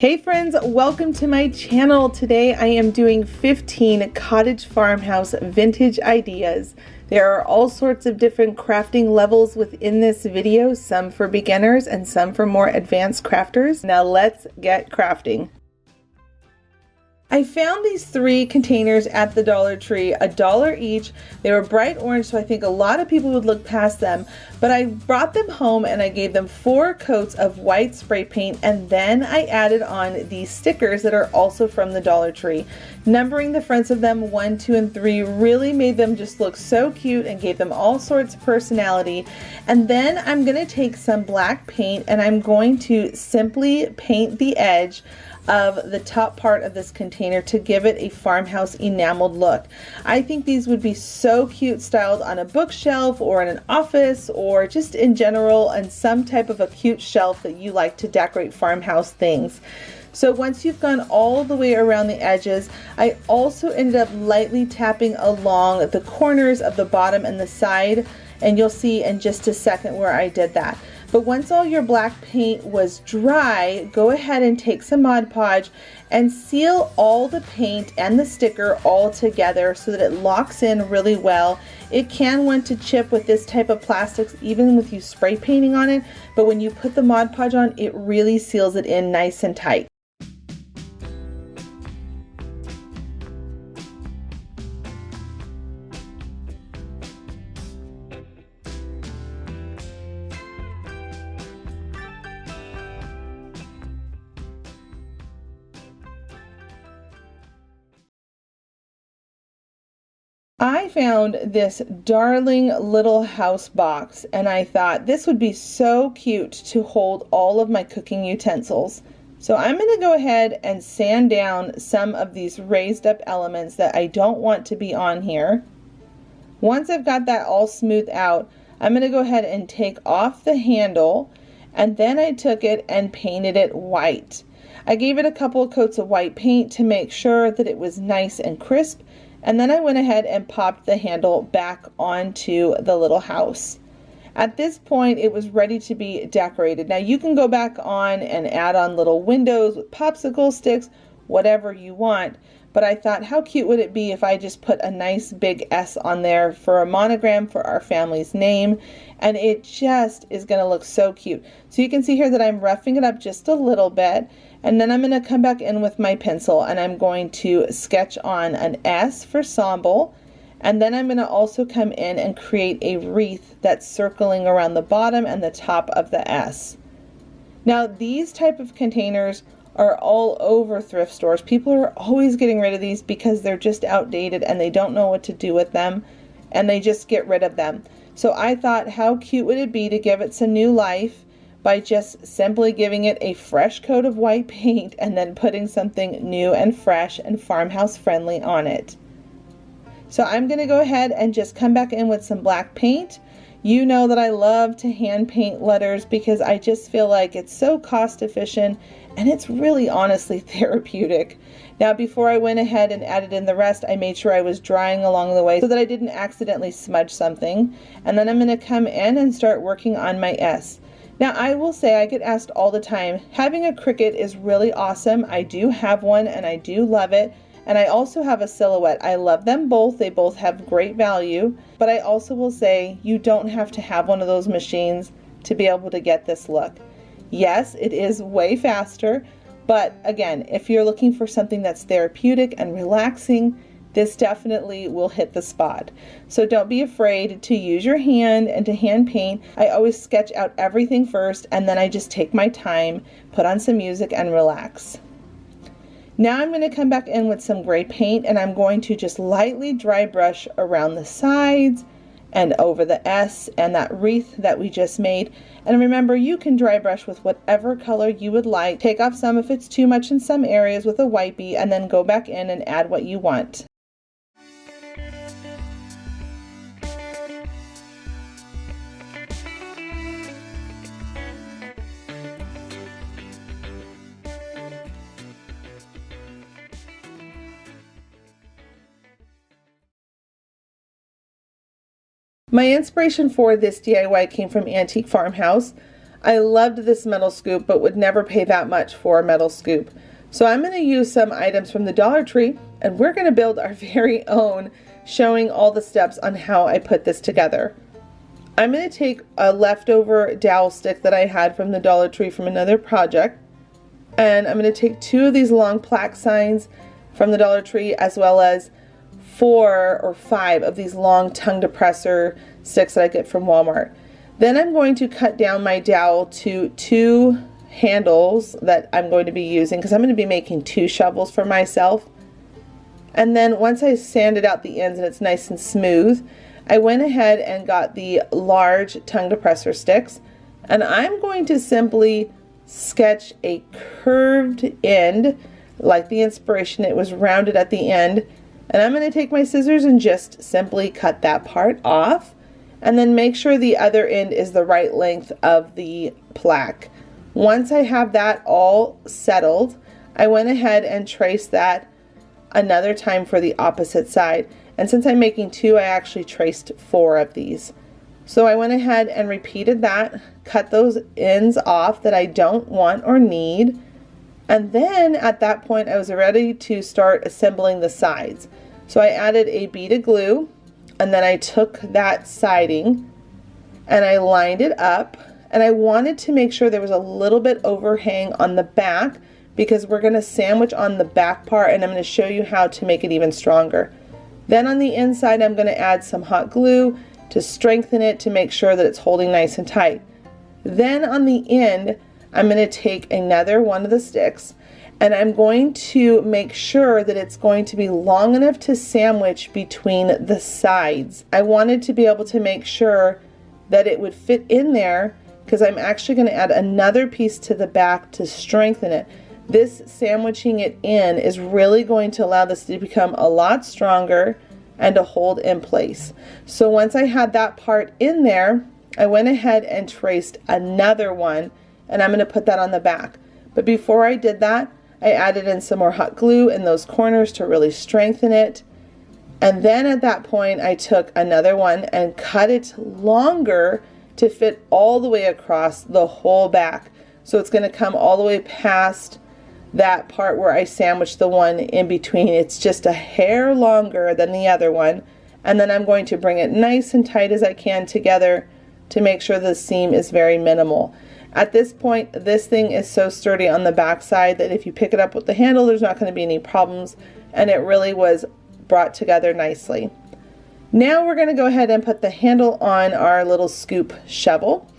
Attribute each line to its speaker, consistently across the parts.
Speaker 1: Hey friends, welcome to my channel. Today I am doing 15 cottage farmhouse vintage ideas. There are all sorts of different crafting levels within this video, some for beginners and some for more advanced crafters. Now let's get crafting. I found these three containers at the Dollar Tree, $1 each. They were bright orange, so I think a lot of people would look past them, but I brought them home and I gave them 4 coats of white spray paint, and then I added on these stickers that are also from the Dollar Tree. Numbering the fronts of them 1, 2, and 3 really made them just look so cute and gave them all sorts of personality. And then I'm going to take some black paint and I'm going to simply paint the edge of the top part of this container to give it a farmhouse enameled look. I think these would be so cute styled on a bookshelf or in an office or just in general on some type of a cute shelf that you like to decorate farmhouse things. So once you've gone all the way around the edges, I also ended up lightly tapping along the corners of the bottom and the side, and you'll see in just a second where I did that. But once all your black paint was dry, go ahead and take some Mod Podge and seal all the paint and the sticker all together so that it locks in really well. It can want to chip with this type of plastics even with you spray painting on it, but when you put the Mod Podge on, it really seals it in nice and tight. I found this darling little house box and I thought this would be so cute to hold all of my cooking utensils. So I'm going to go ahead and sand down some of these raised up elements that I don't want to be on here. Once I've got that all smoothed out, I'm going to go ahead and take off the handle, and then I took it and painted it white. I gave it a couple of coats of white paint to make sure that it was nice and crisp. And then I went ahead and popped the handle back onto the little house. At this point, it was ready to be decorated. Now you can go back on and add on little windows with popsicle sticks, whatever you want. But I thought, how cute would it be if I just put a nice big S on there for a monogram for our family's name? And it just is going to look so cute. So you can see here that I'm roughing it up just a little bit. And then I'm going to come back in with my pencil and I'm going to sketch on an S for Sonboul. And then I'm going to also come in and create a wreath that's circling around the bottom and the top of the S. Now these type of containers are all over thrift stores. People are always getting rid of these because they're just outdated and they don't know what to do with them and they just get rid of them. So I thought, how cute would it be to give it some new life by just simply giving it a fresh coat of white paint and then putting something new and fresh and farmhouse friendly on it. So I'm going to go ahead and just come back in with some black paint. You know that I love to hand paint letters because I just feel like it's so cost efficient and it's really honestly therapeutic. Now before I went ahead and added in the rest, I made sure I was drying along the way so that I didn't accidentally smudge something. And then I'm going to come in and start working on my S. Now I will say, I get asked all the time, having a Cricut is really awesome. I do have one and I do love it. And I also have a Silhouette. I love them both. They both have great value. But I also will say you don't have to have one of those machines to be able to get this look. Yes, it is way faster. But again, if you're looking for something that's therapeutic and relaxing, this definitely will hit the spot. So don't be afraid to use your hand and to hand paint. I always sketch out everything first and then I just take my time, put on some music and relax. Now I'm going to come back in with some gray paint and I'm going to just lightly dry brush around the sides and over the S and that wreath that we just made. And remember, you can dry brush with whatever color you would like. Take off some if it's too much in some areas with a wipey and then go back in and add what you want. My inspiration for this DIY came from Antique Farmhouse. I loved this metal scoop, but would never pay that much for a metal scoop. So I'm going to use some items from the Dollar Tree, and we're going to build our very own, showing all the steps on how I put this together. I'm going to take a leftover dowel stick that I had from the Dollar Tree from another project, and I'm going to take 2 of these long plaque signs from the Dollar Tree, as well as 4 or 5 of these long tongue depressor sticks that I get from Walmart. Then I'm going to cut down my dowel to 2 handles that I'm going to be using, because I'm going to be making 2 shovels for myself. And then once I sanded out the ends and it's nice and smooth, I went ahead and got the large tongue depressor sticks, and I'm going to simply sketch a curved end like the inspiration. It was rounded at the end, and I'm going to take my scissors and just simply cut that part off, and then make sure the other end is the right length of the plaque. Once I have that all settled, I went ahead and traced that another time for the opposite side. And since I'm making 2, I actually traced 4 of these. So I went ahead and repeated that, cut those ends off that I don't want or need. And then at that point, I was ready to start assembling the sides. So I added a bead of glue, and then I took that siding and I lined it up. And I wanted to make sure there was a little bit overhang on the back, because we're going to sandwich on the back part, and I'm going to show you how to make it even stronger. Then on the inside, I'm going to add some hot glue to strengthen it, to make sure that it's holding nice and tight. Then on the end, I'm going to take another one of the sticks, and I'm going to make sure that it's going to be long enough to sandwich between the sides. I wanted to be able to make sure that it would fit in there, because I'm actually going to add another piece to the back to strengthen it. This sandwiching it in is really going to allow this to become a lot stronger and to hold in place. So once I had that part in there, I went ahead and traced another one, and I'm going to put that on the back. But before I did that, I added in some more hot glue in those corners to really strengthen it. And then at that point, I took another one and cut it longer to fit all the way across the whole back. So it's going to come all the way past that part where I sandwiched the one in between. It's just a hair longer than the other one. And then I'm going to bring it nice and tight as I can together to make sure the seam is very minimal. At this point, this thing is so sturdy on the back side that if you pick it up with the handle, there's not going to be any problems, and it really was brought together nicely. Now we're going to go ahead and put the handle on our little scoop shovel.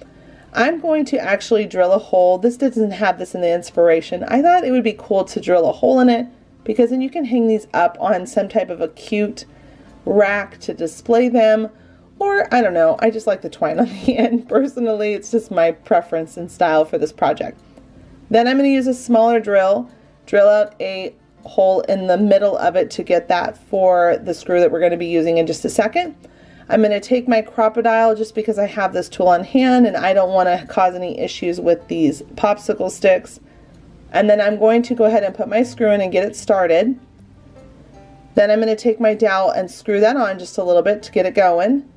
Speaker 1: I'm going to actually drill a hole. This doesn't have this in the inspiration. I thought it would be cool to drill a hole in it, because then you can hang these up on some type of a cute rack to display them, or I don't know, I just like the twine on the end. Personally, it's just my preference and style for this project. Then I'm going to use a smaller drill out a hole in the middle of it to get that for the screw that we're going to be using in just a second. I'm going to take my Crop-A-Dile, just because I have this tool on hand and I don't want to cause any issues with these popsicle sticks. And then I'm going to go ahead and put my screw in and get it started. Then I'm going to take my dowel and screw that on just a little bit to get it going,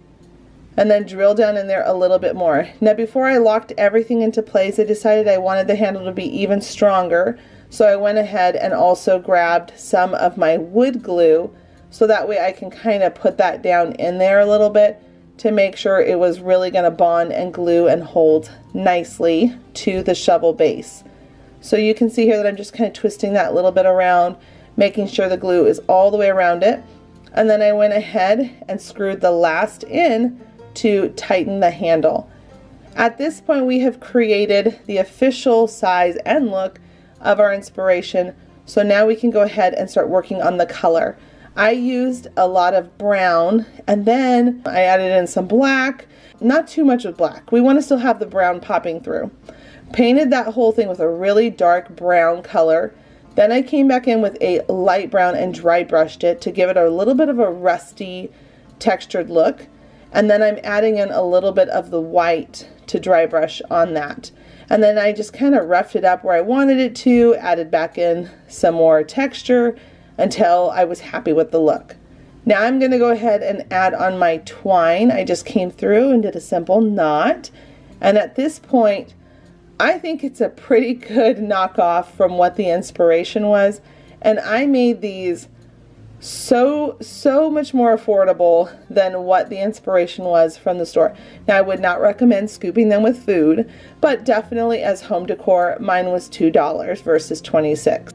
Speaker 1: and then drill down in there a little bit more. Now before I locked everything into place, I decided I wanted the handle to be even stronger, so I went ahead and also grabbed some of my wood glue, so that way I can kind of put that down in there a little bit to make sure it was really going to bond and glue and hold nicely to the shovel base. So you can see here that I'm just kind of twisting that little bit around, making sure the glue is all the way around it. And then I went ahead and screwed the last in to tighten the handle. At this point, we have created the official size and look of our inspiration. So now we can go ahead and start working on the color. I used a lot of brown, and then I added in some black, not too much of black. We want to still have the brown popping through. Painted that whole thing with a really dark brown color. Then I came back in with a light brown and dry brushed it to give it a little bit of a rusty textured look. And then I'm adding in a little bit of the white to dry brush on that. And then I just kind of roughed it up where I wanted it to, added back in some more texture until I was happy with the look. Now I'm going to go ahead and add on my twine. I just came through and did a simple knot. And at this point, I think it's a pretty good knockoff from what the inspiration was, and I made these so much more affordable than what the inspiration was from the store. Now, I would not recommend scooping them with food, but definitely as home decor, mine was $2 versus 26.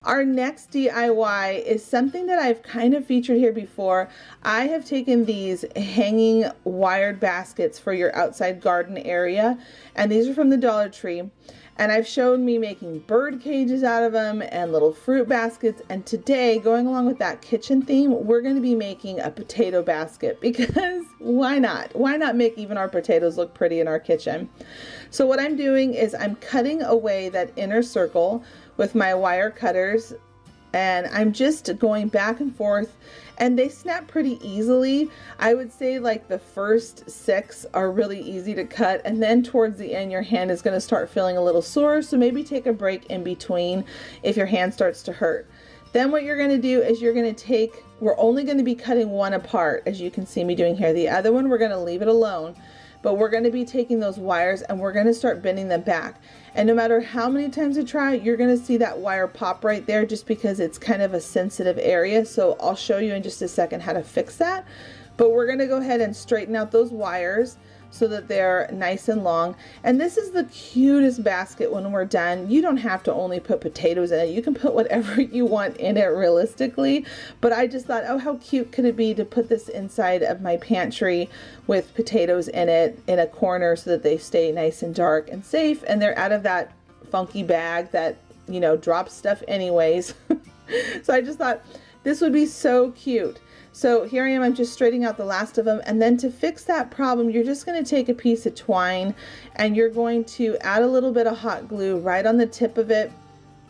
Speaker 1: Our next DIY is something that I've kind of featured here before. I have taken these hanging wired baskets for your outside garden area, and these are from the Dollar Tree. And I've shown me making bird cages out of them and little fruit baskets. And today, going along with that kitchen theme, we're going to be making a potato basket, because why not? Why not make even our potatoes look pretty in our kitchen? So what I'm doing is I'm cutting away that inner circle with my wire cutters, and I'm just going back and forth, and they snap pretty easily. I would say like the first 6 are really easy to cut, and then towards the end your hand is going to start feeling a little sore, so maybe take a break in between if your hand starts to hurt. Then what you're going to do is you're going to take, we're only going to be cutting one apart, as you can see me doing here. The other one we're going to leave it alone, but we're going to be taking those wires and we're going to start bending them back. And no matter how many times you try, you're going to see that wire pop right there, just because it's kind of a sensitive area. So I'll show you in just a second how to fix that. But we're going to go ahead and straighten out those wires so that they're nice and long. And this is the cutest basket when we're done. You don't have to only put potatoes in it. You can put whatever you want in it realistically. But I just thought, oh, how cute could it be to put this inside of my pantry with potatoes in it in a corner so that they stay nice and dark and safe, and they're out of that funky bag that, you know, drops stuff anyways. So I just thought this would be so cute. So here I am, I'm just straightening out the last of them. And then to fix that problem, you're just going to take a piece of twine and you're going to add a little bit of hot glue right on the tip of it.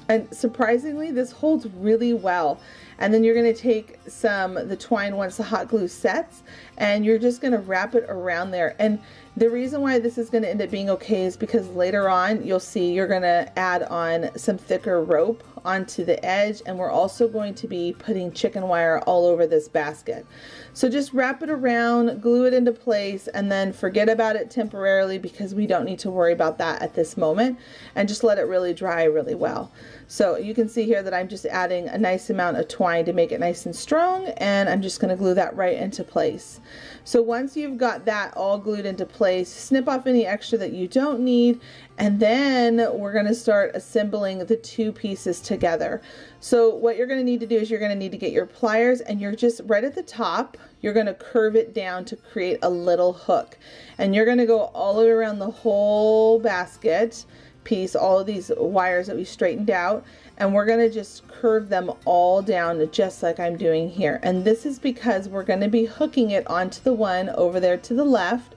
Speaker 1: And surprisingly, this holds really well. And then you're going to take the twine once the hot glue sets, and you're just going to wrap it around there. And the reason why this is going to end up being okay is because later on you'll see you're going to add on some thicker rope onto the edge, and we're also going to be putting chicken wire all over this basket. So just wrap it around, glue it into place, and then forget about it temporarily, because we don't need to worry about that at this moment, and just let it really dry really well. So you can see here that I'm just adding a nice amount of twine to make it nice and strong, and I'm just going to glue that right into place. So once you've got that all glued into place, snip off any extra that you don't need, and then we're going to start assembling the two pieces together. So what you're going to need to do is you're going to need to get your pliers, and you're just right at the top, you're going to curve it down to create a little hook, and you're going to go all the way around the whole basket piece, all of these wires that we straightened out, and we're going to just curve them all down just like I'm doing here. And this is because we're going to be hooking it onto the one over there to the left.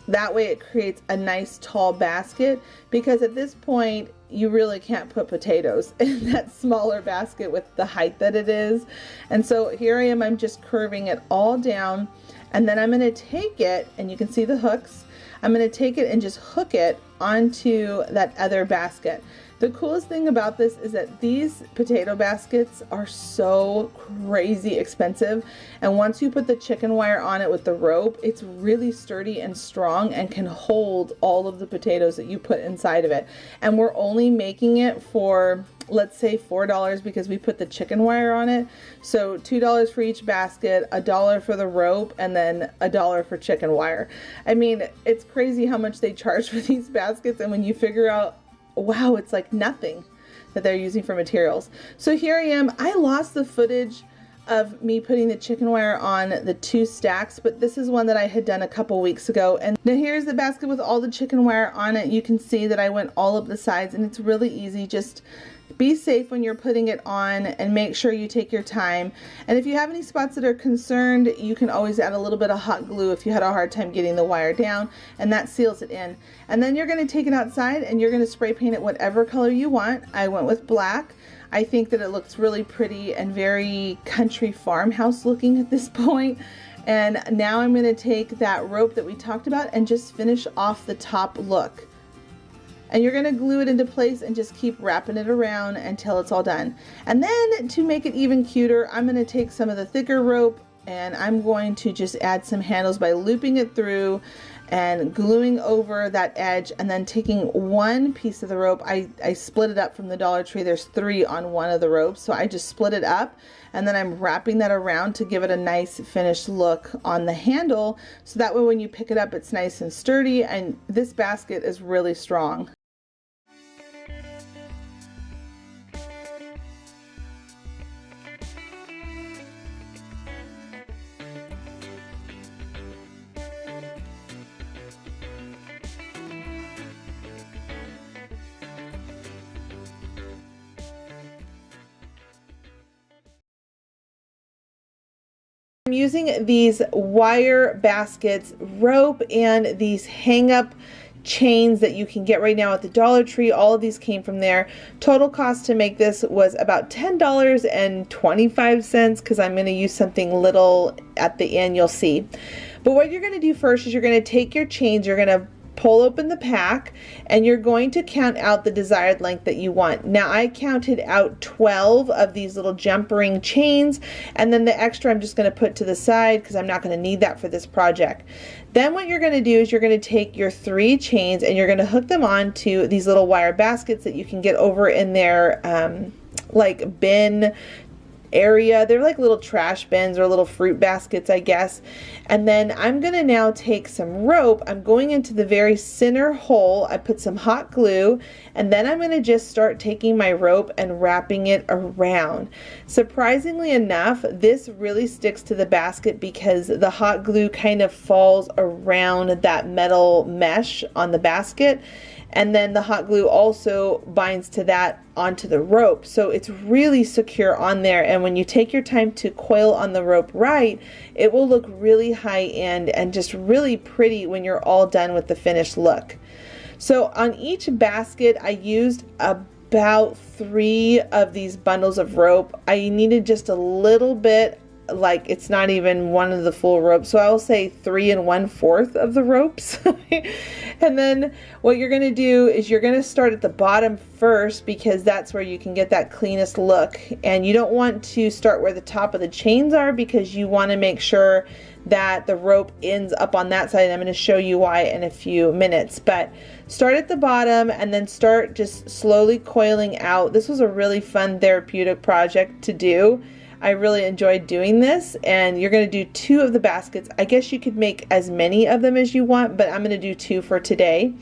Speaker 1: That way it creates a nice tall basket, because at this point you really can't put potatoes in that smaller basket with the height that it is. And so here I am, I'm just curving it all down, and then I'm going to take it, and you can see the hooks, I'm going to take it and just hook it onto that other basket. The coolest thing about this is that these potato baskets are so crazy expensive, and once you put the chicken wire on it with the rope, it's really sturdy and strong and can hold all of the potatoes that you put inside of it. And we're only making it for, let's say, $4 because we put the chicken wire on it. So $2 for each basket, $1 for the rope, and then $1 for chicken wire. I mean, it's crazy how much they charge for these baskets, and when you figure out, wow, it's like nothing that they're using for materials. So here I am. I lost the footage of me putting the chicken wire on the two stacks, but this is one that I had done a couple weeks ago. And then here's the basket with all the chicken wire on it. You can see that I went all up the sides, and it's really easy. Just be safe when you're putting it on and make sure you take your time. And if you have any spots that are concerned, you can always add a little bit of hot glue if you had a hard time getting the wire down, and that seals it in. And then you're going to take it outside and you're going to spray paint it whatever color you want. I went with black. I think that it looks really pretty and very country farmhouse looking at this point. And now I'm going to take that rope that we talked about and just finish off the top look. And you're going to glue it into place and just keep wrapping it around until it's all done. And then to make it even cuter, I'm going to take some of the thicker rope and I'm going to just add some handles by looping it through and gluing over that edge, and then taking one piece of the rope. I split it up from the Dollar Tree. There's 3 on one of the ropes, so I just split it up, and then I'm wrapping that around to give it a nice finished look on the handle, so that way when you pick it up it's nice and sturdy, and this basket is really strong. I'm using these wire baskets, rope, and these hang-up chains that you can get right now at the Dollar Tree. All of these came from there. Total cost to make this was about $10.25 because I'm going to use something little at the end, you'll see. But what you're going to do first is you're going to take your chains, you're going to pull open the pack, and you're going to count out the desired length that you want. Now I counted out 12 of these little jump ring chains, and then the extra I'm just going to put to the side because I'm not going to need that for this project. Then what you're going to do is you're going to take your 3 chains and you're going to hook them onto these little wire baskets that you can get over in their like bin area. They're like little trash bins or little fruit baskets, I guess. And then I'm gonna now take some rope. I'm going into the very center hole. I put some hot glue, and then I'm gonna just start taking my rope and wrapping it around. Surprisingly enough, this really sticks to the basket because the hot glue kind of falls around that metal mesh on the basket, and then the hot glue also binds to that onto the rope, so it's really secure on there. And when you take your time to coil on the rope right, it will look really high end and just really pretty when you're all done with the finished look. So on each basket I used about 3 of these bundles of rope. I needed just a little bit, like it's not even one of the full ropes, so I will say 3 1/4 of the ropes. And then what you're going to do is you're going to start at the bottom first because that's where you can get that cleanest look, and you don't want to start where the top of the chains are because you want to make sure that the rope ends up on that side, and I'm going to show you why in a few minutes. But start at the bottom and then start just slowly coiling out. This was a really fun therapeutic project to do. I really enjoyed doing this, and you're going to do 2 of the baskets. I guess you could make as many of them as you want, but I'm going to do 2 for today.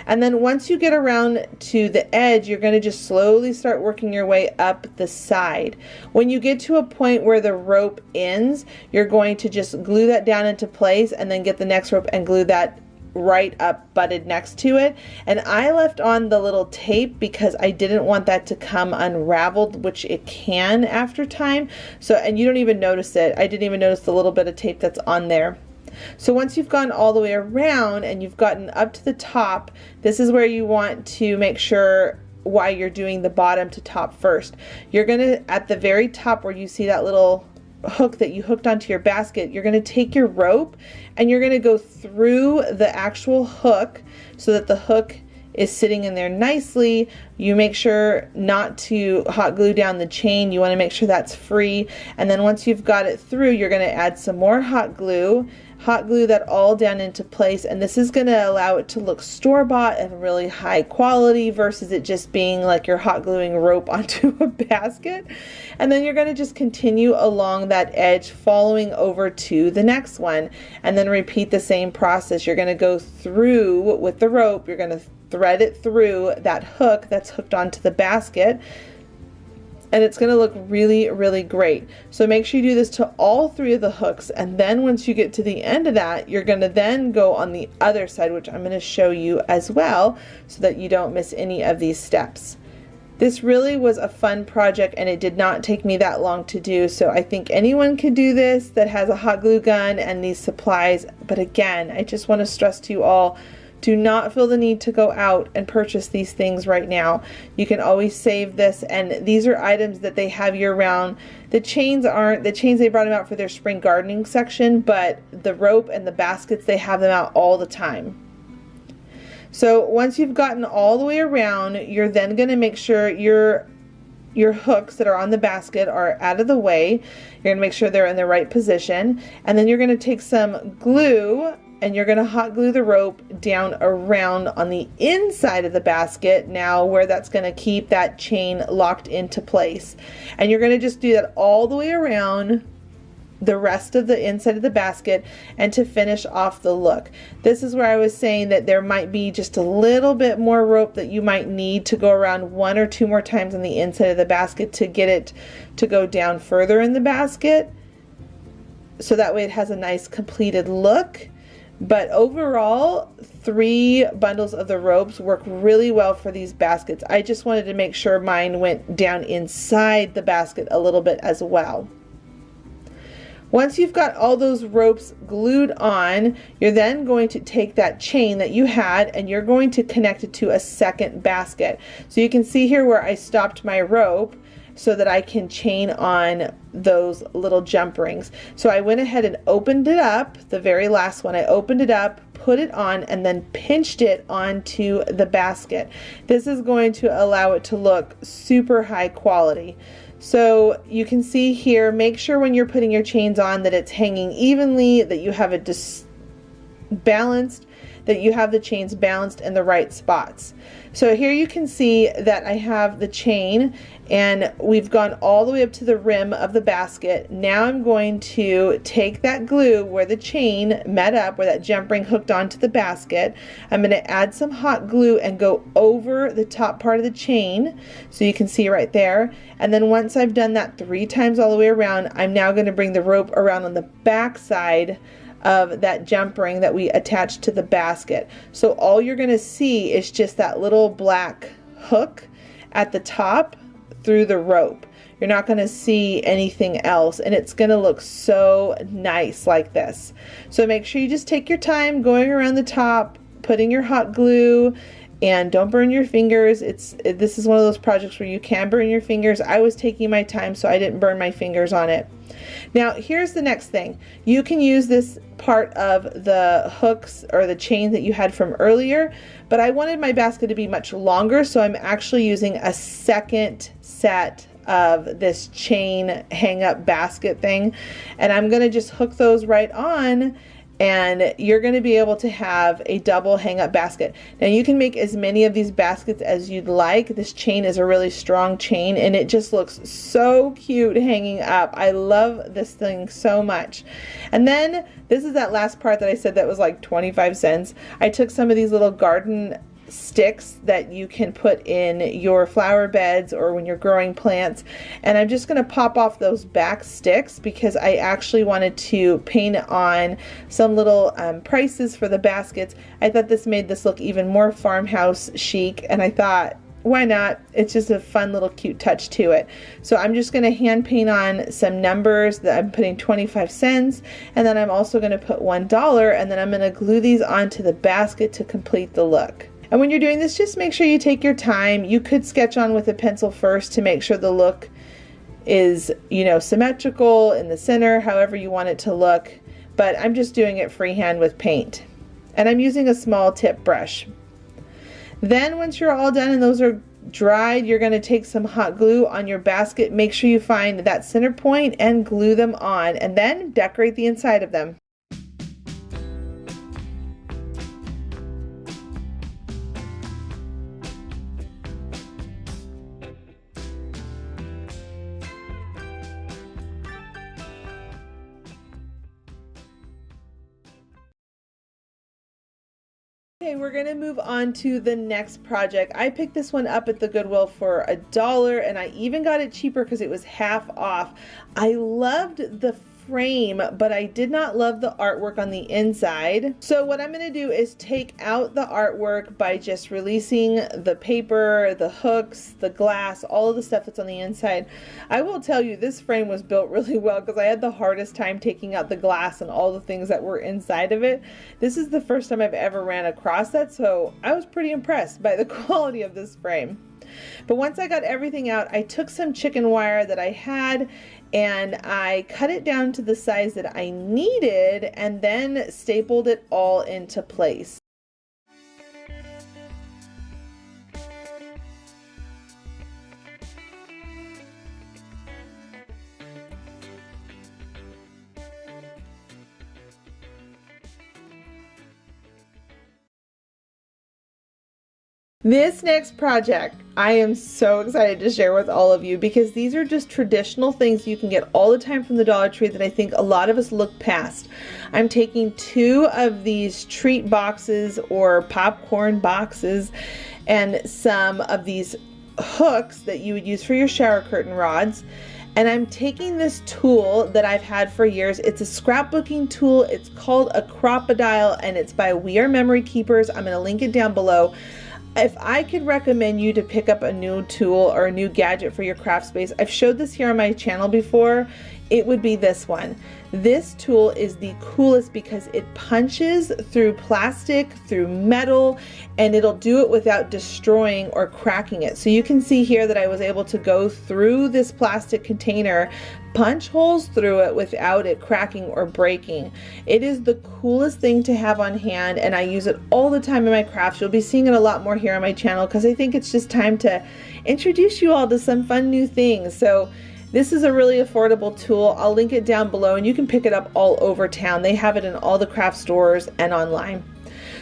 Speaker 1: And then once you get around to the edge, you're going to just slowly start working your way up the side. When you get to a point where the rope ends, you're going to just glue that down into place and then get the next rope and glue that right up butted next to it. And I left on the little tape because I didn't want that to come unraveled, which it can after time. So, and you don't even notice it. I didn't even notice the little bit of tape that's on there. So once you've gone all the way around and you've gotten up to the top, this is where you want to make sure why you're doing the bottom to top first. You're gonna, at the very top where you see that little hook that you hooked onto your basket, you're going to take your rope and you're going to go through the actual hook so that the hook is sitting in there nicely. You make sure not to hot glue down the chain. You want to make sure that's free. And then once you've got it through, you're going to add some more hot glue that all down into place, and this is going to allow it to look store-bought and really high quality versus it just being like you're hot gluing rope onto a basket. And then you're going to just continue along that edge, following over to the next one, and then repeat the same process. You're going to go through with the rope, you're going to thread it through that hook that's hooked onto the basket, and it's going to look really, really great. So make sure you do this to all 3 of the hooks, and then once you get to the end of that, you're going to then go on the other side, which I'm going to show you as well so that you don't miss any of these steps. This really was a fun project, and it did not take me that long to do, so I think anyone could do this that has a hot glue gun and these supplies. But again, I just want to stress to you all, Do not feel the need to go out and purchase these things right now. You can always save this, and these are items that they have year round. The chains aren't, the chains they brought them out for their spring gardening section, but the rope and the baskets, they have them out all the time. So once you've gotten all the way around, you're then going to make sure your hooks that are on the basket are out of the way. You're going to make sure they're in the right position, and then you're going to take some glue and you're going to hot glue the rope down around on the inside of the basket, now where that's going to keep that chain locked into place. And you're going to just do that all the way around the rest of the inside of the basket, and to finish off the look. This is where I was saying that there might be just a little bit more rope that you might need to go around 1 or 2 more times on the inside of the basket to get it to go down further in the basket, so that way it has a nice completed look. But overall, 3 bundles of the ropes work really well for these baskets. I just wanted to make sure mine went down inside the basket a little bit as well. Once you've got all those ropes glued on, you're then going to take that chain that you had and you're going to connect it to a second basket. So you can see here where I stopped my rope so that I can chain on those little jump rings. So I went ahead and opened it up, the very last one. I opened it up, put it on, and then pinched it onto the basket. This is going to allow it to look super high quality. So you can see here, make sure when you're putting your chains on that it's hanging evenly, that you have it balanced, that you have the chains balanced in the right spots. So here you can see that I have the chain and we've gone all the way up to the rim of the basket. Now I'm going to take that glue where the chain met up, where that jump ring hooked onto the basket. I'm going to add some hot glue and go over the top part of the chain, so you can see right there. And then once I've done that 3 times all the way around, I'm now going to bring the rope around on the back side of that jump ring that we attached to the basket. So all you're going to see is just that little black hook at the top through the rope. You're not going to see anything else, and it's going to look so nice like this. So make sure you just take your time going around the top, putting your hot glue, and don't burn your fingers. This is one of those projects where you can burn your fingers. I was taking my time, so I didn't burn my fingers on it. Now here's the next thing. You can use this part of the hooks or the chain that you had from earlier, but I wanted my basket to be much longer, so I'm actually using a second set of this chain hang up basket thing, and I'm going to just hook those right on, and you're going to be able to have a double hang up basket. Now you can make as many of these baskets as you'd like. This chain is a really strong chain and it just looks so cute hanging up. I love this thing so much. And then this is that last part that I said that was like 25 cents. I took some of these little garden sticks that you can put in your flower beds or when you're growing plants, and I'm just going to pop off those back sticks because I actually wanted to paint on some little prices for the baskets. I thought this made this look even more farmhouse chic, and I thought, why not? It's just a fun little cute touch to it. So I'm just going to hand paint on some numbers that I'm putting 25 cents, and then I'm also going to put $1, and then I'm going to glue these onto the basket to complete the look. And when you're doing this, just make sure you take your time. You could sketch on with a pencil first to make sure the look is, you know, symmetrical in the center, however you want it to look. But I'm just doing it freehand with paint. And I'm using a small tip brush. Then once you're all done and those are dried, you're going to take some hot glue on your basket. Make sure you find that center point and glue them on, and then decorate the inside of them. Okay, we're going to move on to the next project. I picked this one up at the Goodwill for $1, and I even got it cheaper because it was half off. I loved the frame, but I did not love the artwork on the inside. So what I'm going to do is take out the artwork by just releasing the paper, the hooks, the glass, all of the stuff that's on the inside. I will tell you, this frame was built really well because I had the hardest time taking out the glass and all the things that were inside of it. This is the first time I've ever ran across that, so I was pretty impressed by the quality of this frame. But once I got everything out, I took some chicken wire that I had and I cut it down to the size that I needed and then stapled it all into place. This next project, I am so excited to share with all of you because these are just traditional things you can get all the time from the Dollar Tree that I think a lot of us look past. I'm taking 2 of these treat boxes or popcorn boxes and some of these hooks that you would use for your shower curtain rods. And I'm taking this tool that I've had for years. It's a scrapbooking tool. It's called a Crop-A-Dile and it's by We Are Memory Keepers. I'm going to link it down below. If I could recommend you to pick up a new tool or a new gadget for your craft space, I've showed this here on my channel before, it would be this one. This tool is the coolest because it punches through plastic, through metal, and it'll do it without destroying or cracking it. So you can see here that I was able to go through this plastic container, punch holes through it without it cracking or breaking. It is the coolest thing to have on hand, and I use it all the time in my crafts. You'll be seeing it a lot more here on my channel because I think it's just time to introduce you all to some fun new things. So this is a really affordable tool. I'll link it down below and you can pick it up all over town. They have it in all the craft stores and online.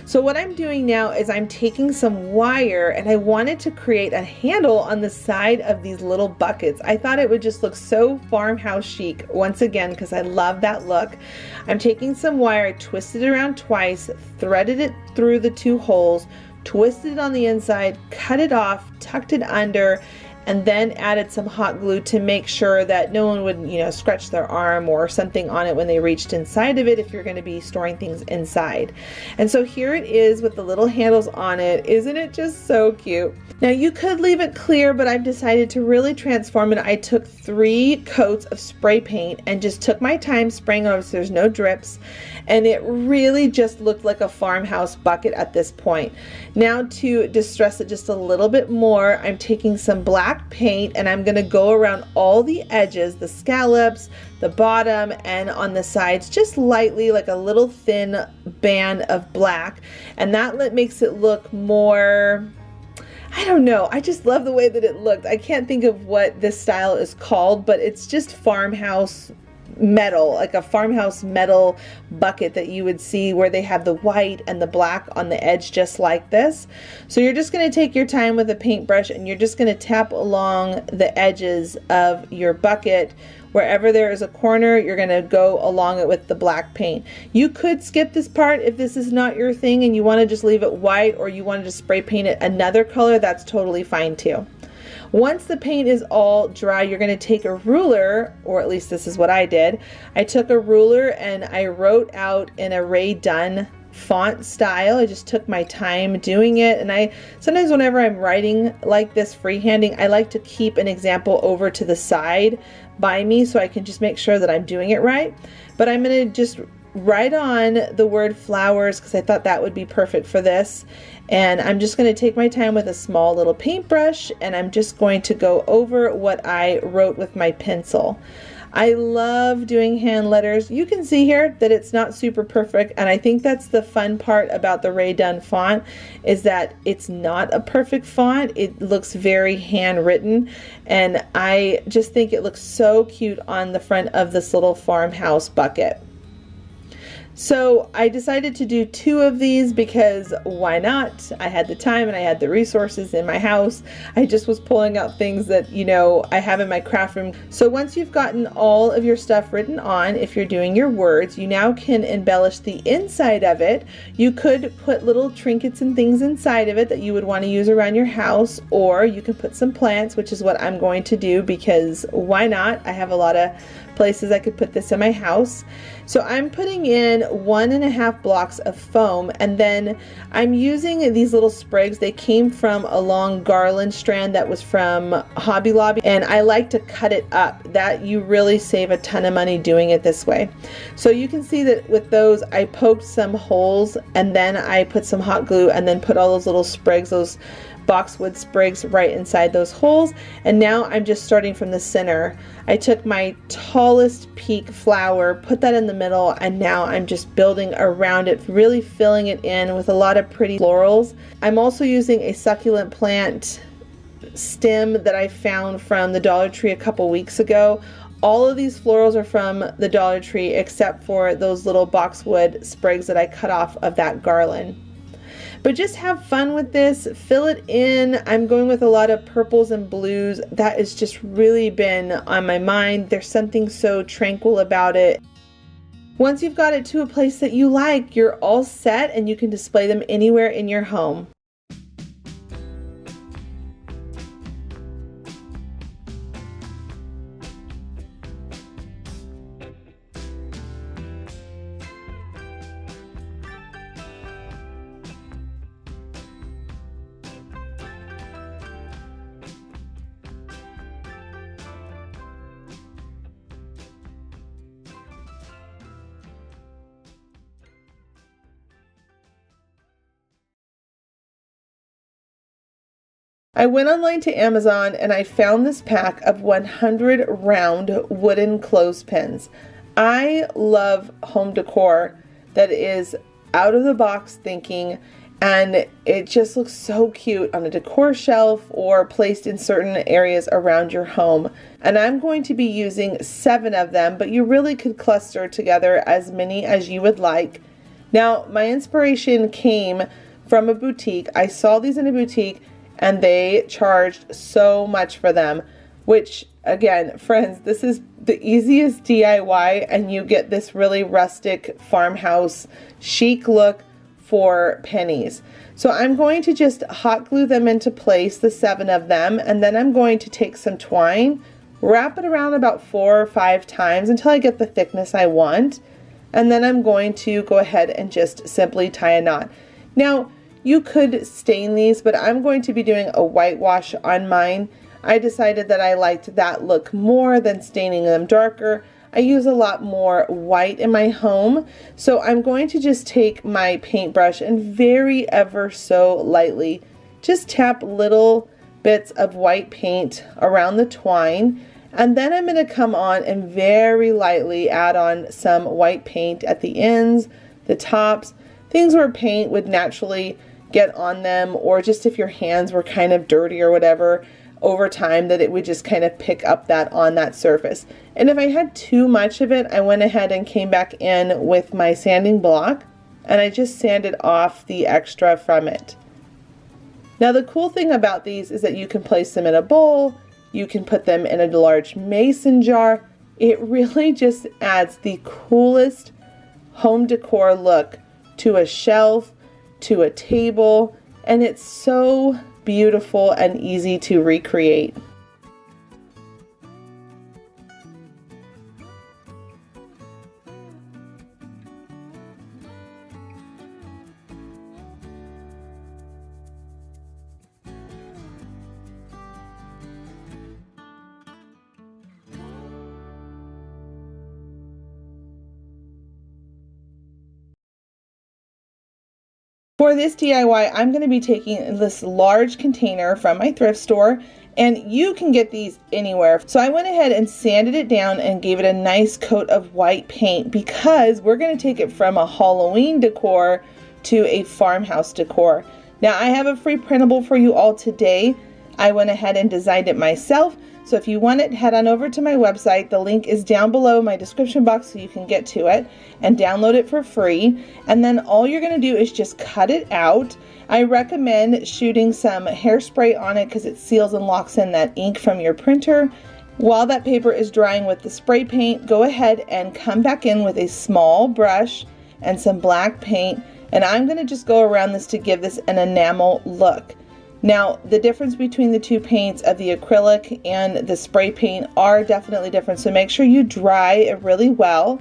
Speaker 1: So what I'm doing now is I'm taking some wire and I wanted to create a handle on the side of these little buckets. I thought it would just look so farmhouse chic once again because I love that look. I'm taking some wire, I twisted it around twice, threaded it through the 2 holes, twisted it on the inside, cut it off, tucked it under, and then added some hot glue to make sure that no one would, scratch their arm or something on it when they reached inside of it if you're going to be storing things inside. And so here it is with the little handles on it. Isn't it just so cute? Now you could leave it clear, but I've decided to really transform it. I took 3 coats of spray paint and just took my time spraying over so there's no drips, and it really just looked like a farmhouse bucket at this point. Now to distress it just a little bit more, I'm taking some black paint and I'm going to go around all the edges, the scallops, the bottom, and on the sides just lightly, like a little thin band of black, and that makes it look more, I don't know, I just love the way that it looked. I can't think of what this style is called, but it's just farmhouse metal, like a farmhouse metal bucket that you would see where they have the white and the black on the edge just like this. So you're just going to take your time with a paintbrush and you're just going to tap along the edges of your bucket. Wherever there is a corner, you're going to go along it with the black paint. You could skip this part if this is not your thing and you want to just leave it white, or you want to just spray paint it another color. That's totally fine too. Once the paint is all dry, you're going to take a ruler, or at least this is what I did. I took a ruler and I wrote out in a Ray Dunn font style. I just took my time doing it, and sometimes whenever I'm writing like this freehanding, I like to keep an example over to the side by me so I can just make sure that I'm doing it right. But I'm going to just write on the word flowers because I thought that would be perfect for this. And I'm just going to take my time with a small little paintbrush and I'm just going to go over what I wrote with my pencil. I love doing hand letters. You can see here that it's not super perfect, and I think that's the fun part about the Ray Dunn font, is that it's not a perfect font. It looks very handwritten, and I just think it looks so cute on the front of this little farmhouse bucket. So I decided to do 2 of these because why not? I had the time and I had the resources in my house. I just was pulling out things that, I have in my craft room. So once you've gotten all of your stuff written on, if you're doing your words, you now can embellish the inside of it. You could put little trinkets and things inside of it that you would want to use around your house, or you can put some plants, which is what I'm going to do because why not? I have a lot of places I could put this in my house. So I'm putting in 1.5 blocks of foam, and then I'm using these little sprigs. They came from a long garland strand that was from Hobby Lobby, and I like to cut it up. That you really save a ton of money doing it this way. So you can see that with those, I poked some holes, and then I put some hot glue, and then put all those little sprigs, those boxwood sprigs, right inside those holes. And now I'm just starting from the center. I took my tallest peak flower, put that in the middle, and now I'm just building around it, really filling it in with a lot of pretty florals. I'm also using a succulent plant stem that I found from the Dollar Tree a couple weeks ago. All of these florals are from the Dollar Tree except for those little boxwood sprigs that I cut off of that garland. But just have fun with this, fill it in. I'm going with a lot of purples and blues. That has just really been on my mind. There's something so tranquil about it. Once you've got it to a place that you like, you're all set and you can display them anywhere in your home. I went online to Amazon and I found this pack of 100 round wooden clothespins. I love home decor that is out of the box thinking, and it just looks so cute on a decor shelf or placed in certain areas around your home. And I'm going to be using 7 of them, but you really could cluster together as many as you would like. Now, my inspiration came from a boutique. I saw these in a boutique and they charged so much for them, which again, friends, this is the easiest DIY, and you get this really rustic farmhouse chic look for pennies. So I'm going to just hot glue them into place, the 7 of them, and then I'm going to take some twine, wrap it around about 4 or 5 times until I get the thickness I want, and then I'm going to go ahead and just simply tie a knot. Now, you could stain these, but I'm going to be doing a whitewash on mine. I decided that I liked that look more than staining them darker. I use a lot more white in my home, so I'm going to just take my paintbrush and very ever so lightly just tap little bits of white paint around the twine, and then I'm going to come on and very lightly add on some white paint at the ends, the tops, things where paint would naturally get on them, or just if your hands were kind of dirty or whatever over time, that it would just kind of pick up that on that surface. And if I had too much of it, I went ahead and came back in with my sanding block and I just sanded off the extra from it. Now the cool thing about these is that you can place them in a bowl, you can put them in a large mason jar. It really just adds the coolest home decor look to a shelf, to a table, and it's so beautiful and easy to recreate. For this DIY, I'm going to be taking this large container from my thrift store, and you can get these anywhere. So I went ahead and sanded it down and gave it a nice coat of white paint because we're going to take it from a Halloween decor to a farmhouse decor. Now I have a free printable for you all today. I went ahead and designed it myself. So if you want it, head on over to my website. The link is down below my description box so you can get to it and download it for free. And then all you're going to do is just cut it out. I recommend shooting some hairspray on it because it seals and locks in that ink from your printer. While that paper is drying with the spray paint, go ahead and come back in with a small brush and some black paint. And I'm going to just go around this to give this an enamel look. Now, the difference between the two paints of the acrylic and the spray paint are definitely different, so make sure you dry it really well.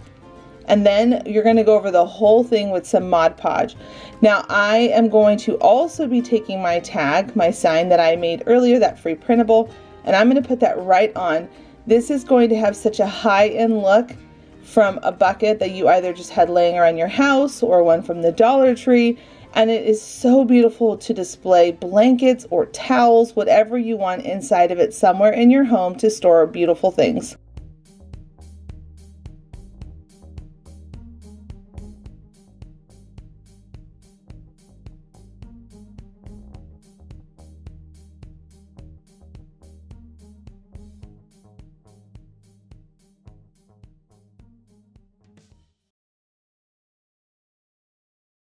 Speaker 1: And then you're going to go over the whole thing with some Mod Podge. Now, I am going to also be taking my tag, my sign that I made earlier, that free printable, and I'm going to put that right on. This is going to have such a high-end look from a bucket that you either just had laying around your house or one from the Dollar Tree. And it is so beautiful to display blankets or towels, whatever you want inside of it, somewhere in your home to store beautiful things.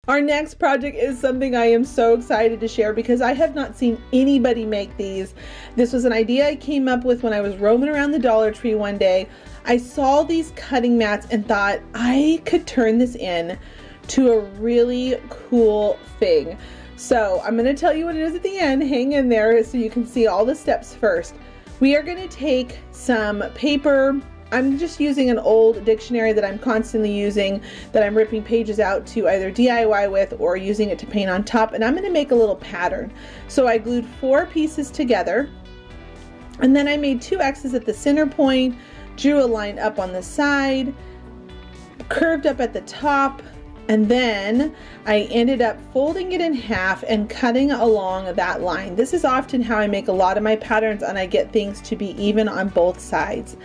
Speaker 1: Our next project is something I am so excited to share because I have not seen anybody make these. This was an idea I came up with when I was roaming around the Dollar Tree one day. I saw these cutting mats and thought I could turn this in to a really cool thing. So I'm going to tell you what it is at the end. Hang in there so you can see all the steps first. We are going to take some paper. I'm just using an old dictionary that I'm constantly using, that I'm ripping pages out to either DIY with or using it to paint on top, and I'm going to make a little pattern. So I glued 4 pieces together, and then I made 2 X's at the center point, drew a line up on the side, curved up at the top, and then I ended up folding it in half and cutting along that line. This is often how I make a lot of my patterns, and I get things to be even on both sides.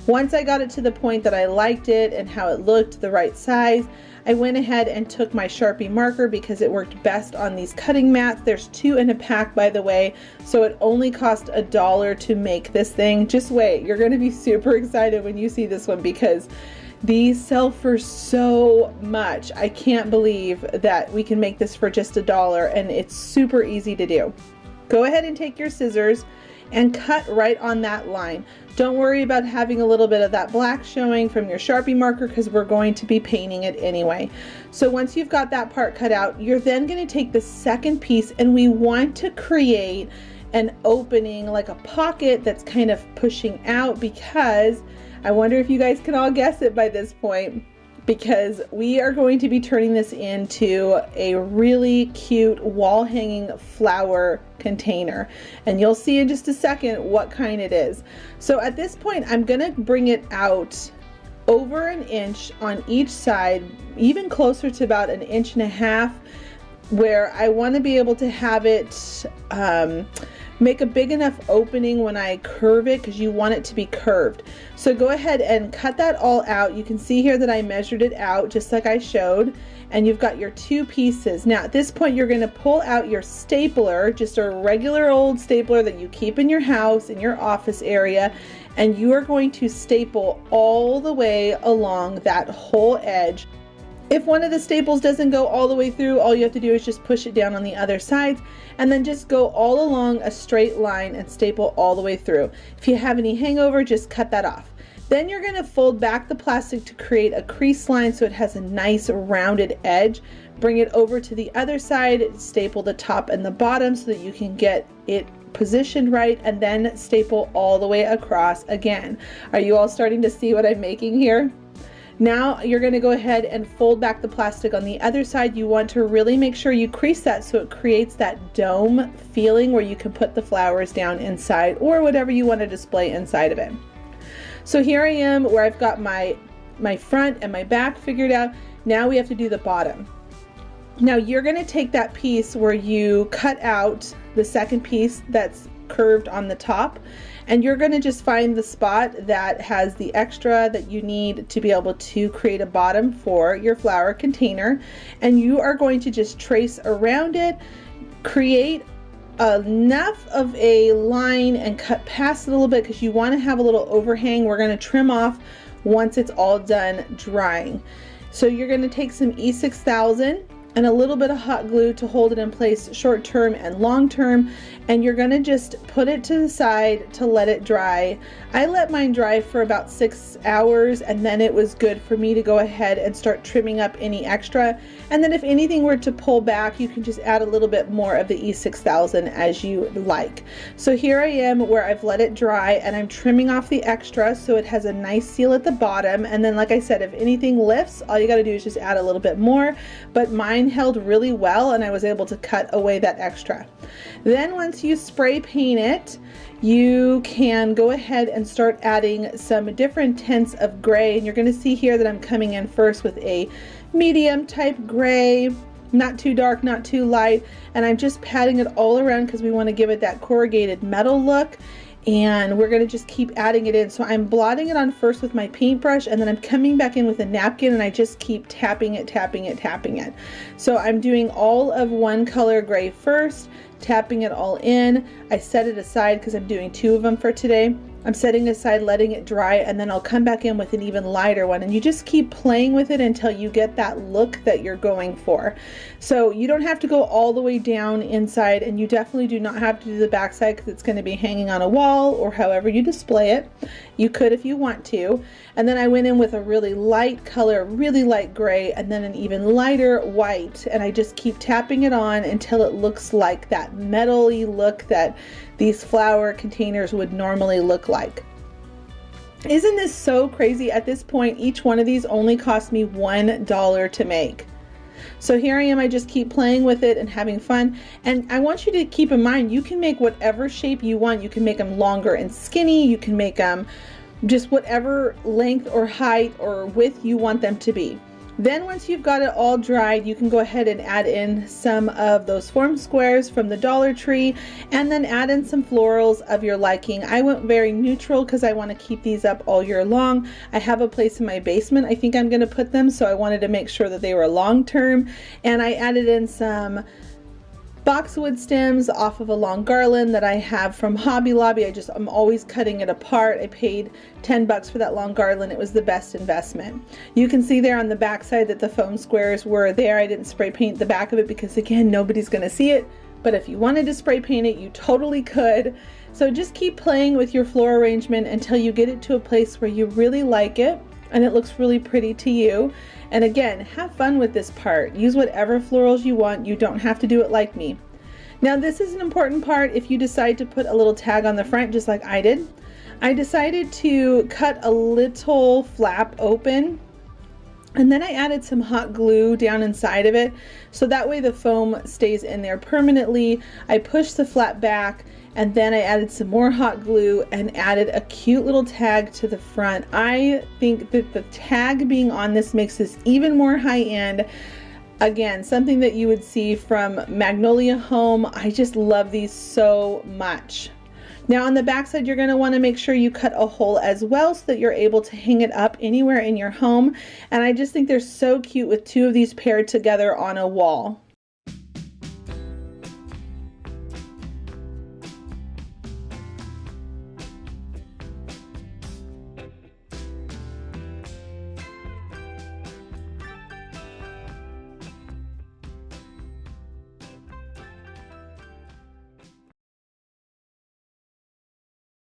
Speaker 1: Once I got it to the point that I liked it and how it looked the right size, I went ahead and took my Sharpie marker because it worked best on these cutting mats. There's 2 in a pack, by the way, so it only cost $1 to make this thing. Just wait, you're going to be super excited when you see this one because these sell for so much. I can't believe that we can make this for just $1, and it's super easy to do. Go ahead and take your scissors and cut right on that line. Don't worry about having a little bit of that black showing from your Sharpie marker because we're going to be painting it anyway. So once you've got that part cut out, you're then going to take the second piece, and we want to create an opening, like a pocket that's kind of pushing out, because I wonder if you guys can all guess it by this point, because we are going to be turning this into a really cute wall hanging flower container, and you'll see in just a second what kind it is. So at this point I'm gonna bring it out over 1 inch on each side, even closer to about 1.5 inches, where I want to be able to have it make a big enough opening when I curve it, because you want it to be curved. So go ahead and cut that all out. You can see here that I measured it out just like I showed, and you've got your 2 pieces. Now at this point you're going to pull out your stapler, just a regular old stapler that you keep in your house, in your office area, and you are going to staple all the way along that whole edge. If one of the staples doesn't go all the way through, all you have to do is just push it down on the other sides, and then just go all along a straight line and staple all the way through. If you have any hangover, just cut that off. Then you're going to fold back the plastic to create a crease line so it has a nice rounded edge. Bring it over to the other side, staple the top and the bottom so that you can get it positioned right, and then staple all the way across again. Are you all starting to see what I'm making here? Now you're going to go ahead and fold back the plastic on the other side. You want to really make sure you crease that so it creates that dome feeling where you can put the flowers down inside or whatever you want to display inside of it. So here I am where I've got my front and my back figured out. Now we have to do the bottom. Now you're going to take that piece where you cut out the second piece that's curved on the top, and you're going to just find the spot that has the extra that you need to be able to create a bottom for your flower container, and you are going to just trace around it, create enough of a line and cut past it a little bit because you want to have a little overhang. We're going to trim off once it's all done drying. So you're going to take some E6000 and a little bit of hot glue to hold it in place short term and long term, and you're gonna just put it to the side to let it dry. I let mine dry for about 6 hours, and then it was good for me to go ahead and start trimming up any extra. And then if anything were to pull back, you can just add a little bit more of the E6000 as you like. So here I am where I've let it dry, and I'm trimming off the extra so it has a nice seal at the bottom. And then, like I said, if anything lifts, all you got to do is just add a little bit more. But mine held really well, and I was able to cut away that extra. Then once you spray paint it, you can go ahead and start adding some different tints of gray. And you're going to see here that I'm coming in first with a medium type gray, not too dark, not too light, and I'm just patting it all around because we want to give it that corrugated metal look. And we're going to just keep adding it in. So I'm blotting it on first with my paintbrush, and then I'm coming back in with a napkin, and I just keep tapping it, tapping it, tapping it. So I'm doing all of one color gray first, tapping it all in. I set it aside because I'm doing 2 of them for today. I'm setting aside, letting it dry, and then I'll come back in with an even lighter one, and you just keep playing with it until you get that look that you're going for. So you don't have to go all the way down inside, and you definitely do not have to do the backside because it's going to be hanging on a wall or however you display it. You could if you want to. And then I went in with a really light color, really light gray, and then an even lighter white, and I just keep tapping it on until it looks like that metal-y look that these flower containers would normally look like. Isn't this so crazy? At this point, each one of these only cost me $1 to make. So here I am, I just keep playing with it and having fun. And I want you to keep in mind, you can make whatever shape you want. You can make them longer and skinny. You can make them just whatever length or height or width you want them to be. Then once you've got it all dried, you can go ahead and add in some of those form squares from the Dollar Tree, and then add in some florals of your liking. I went very neutral because I want to keep these up all year long. I have a place in my basement I think I'm going to put them, so I wanted to make sure that they were long term. And I added in some boxwood stems off of a long garland that I have from Hobby Lobby. I'm always cutting it apart. I paid 10 bucks for that long garland. It was the best investment. You can see there on the back side that the foam squares were there. I didn't spray paint the back of it because, again, nobody's going to see it. But if you wanted to spray paint it, you totally could. So just keep playing with your floral arrangement until you get it to a place where you really like it and it looks really pretty to you. And again, have fun with this part. Use whatever florals you want. You don't have to do it like me. Now this is an important part if you decide to put a little tag on the front, just like I did. I decided to cut a little flap open, and then I added some hot glue down inside of it, so that way the foam stays in there permanently. I pushed the flap back, and then I added some more hot glue and added a cute little tag to the front. I think that the tag being on this makes this even more high-end. Again, something that you would see from Magnolia Home. I just love these so much. Now on the back side, you're going to want to make sure you cut a hole as well so that you're able to hang it up anywhere in your home. And I just think they're so cute with 2 of these paired together on a wall.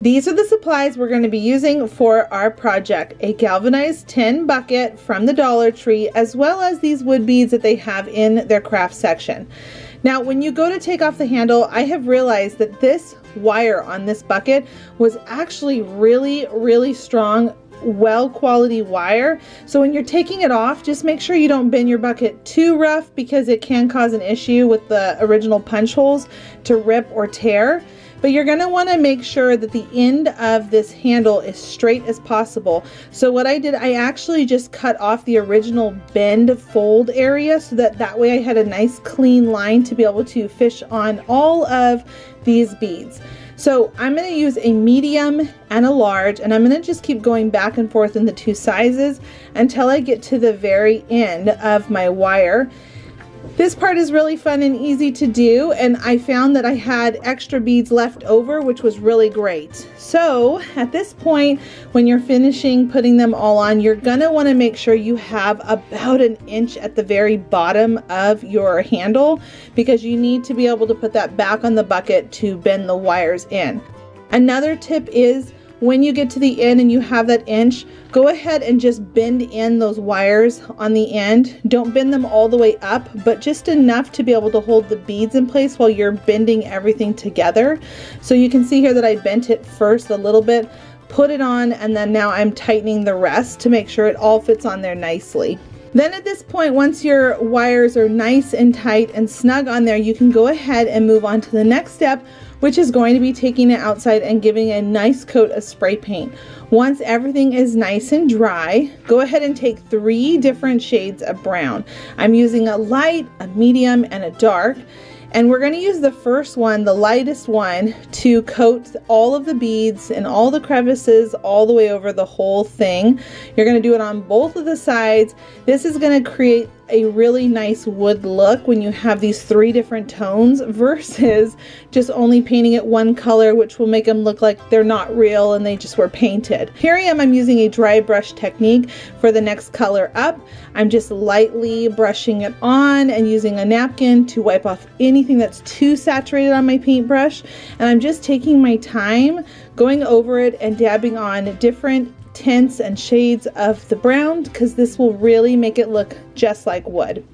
Speaker 1: These are the supplies we're going to be using for our project. A galvanized tin bucket from the Dollar Tree, as well as these wood beads that they have in their craft section. Now, when you go to take off the handle, I have realized that this wire on this bucket was actually really, really strong, well quality wire. So when you're taking it off, just make sure you don't bend your bucket too rough, because it can cause an issue with the original punch holes to rip or tear. But you're going to want to make sure that the end of this handle is straight as possible. So what I did, I actually just cut off the original bend fold area so that way I had a nice clean line to be able to fish on all of these beads. So I'm going to use a medium and a large, and I'm going to just keep going back and forth in the 2 sizes until I get to the very end of my wire. This part is really fun and easy to do, and I found that I had extra beads left over, which was really great. So at this point, when you're finishing putting them all on, you're gonna wanna make sure you have about an inch at the very bottom of your handle, because you need to be able to put that back on the bucket to bend the wires in. Another tip is, when you get to the end and you have that inch, go ahead and just bend in those wires on the end. Don't bend them all the way up, but just enough to be able to hold the beads in place while you're bending everything together. So you can see here that I bent it first a little bit, put it on, and then now I'm tightening the rest to make sure it all fits on there nicely. Then at this point, once your wires are nice and tight and snug on there, you can go ahead and move on to the next step, which is going to be taking it outside and giving a nice coat of spray paint. Once everything is nice and dry, go ahead and take 3 different shades of brown. I'm using a light, a medium, and a dark. And we're going to use the first one, the lightest one, to coat all of the beads and all the crevices all the way over the whole thing. You're going to do it on both of the sides. This is going to create a really nice wood look when you have these 3 different tones versus just only painting it one color, which will make them look like they're not real and they just were painted. Here I am, I'm using a dry brush technique for the next color up. I'm just lightly brushing it on and using a napkin to wipe off anything that's too saturated on my paintbrush. And I'm just taking my time going over it and dabbing on different tints and shades of the brown, because this will really make it look just like wood.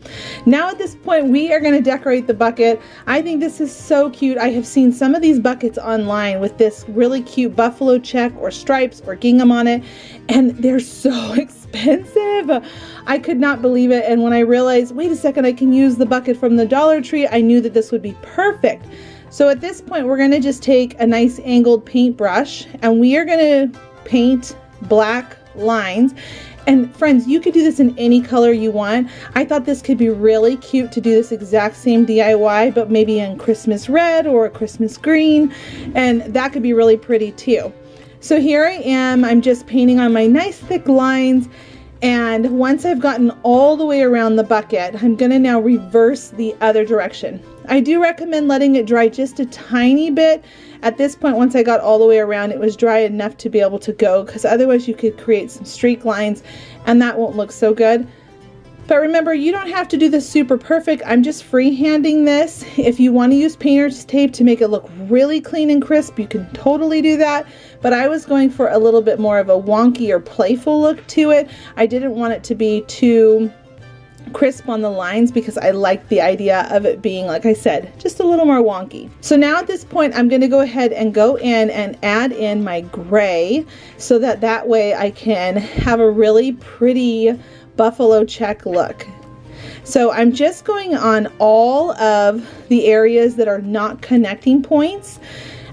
Speaker 1: Now at this point, we are going to decorate the bucket. I think this is so cute. I have seen some of these buckets online with this really cute buffalo check or stripes or gingham on it, and they're so expensive. I could not believe it, and when I realized, wait a second, I can use the bucket from the Dollar Tree, I knew that this would be perfect. So at this point, we're going to just take a nice angled paintbrush and we are going to paint black lines. And friends, you could do this in any color you want. I thought this could be really cute to do this exact same DIY, but maybe in Christmas red or a Christmas green, and that could be really pretty too. So here I am, I'm just painting on my nice thick lines, and once I've gotten all the way around the bucket, I'm gonna now reverse the other direction. I do recommend letting it dry just a tiny bit. At this point, once I got all the way around, it was dry enough to be able to go, because otherwise you could create some streak lines and that won't look so good. But remember, you don't have to do this super perfect. I'm just freehanding this. If you want to use painter's tape to make it look really clean and crisp, you can totally do that. But I was going for a little bit more of a wonky or playful look to it. I didn't want it to be too crisp on the lines because I like the idea of it being, like I said, just a little more wonky. So now at this point, I'm going to go ahead and go in and add in my gray so that way I can have a really pretty buffalo check look. So I'm just going on all of the areas that are not connecting points.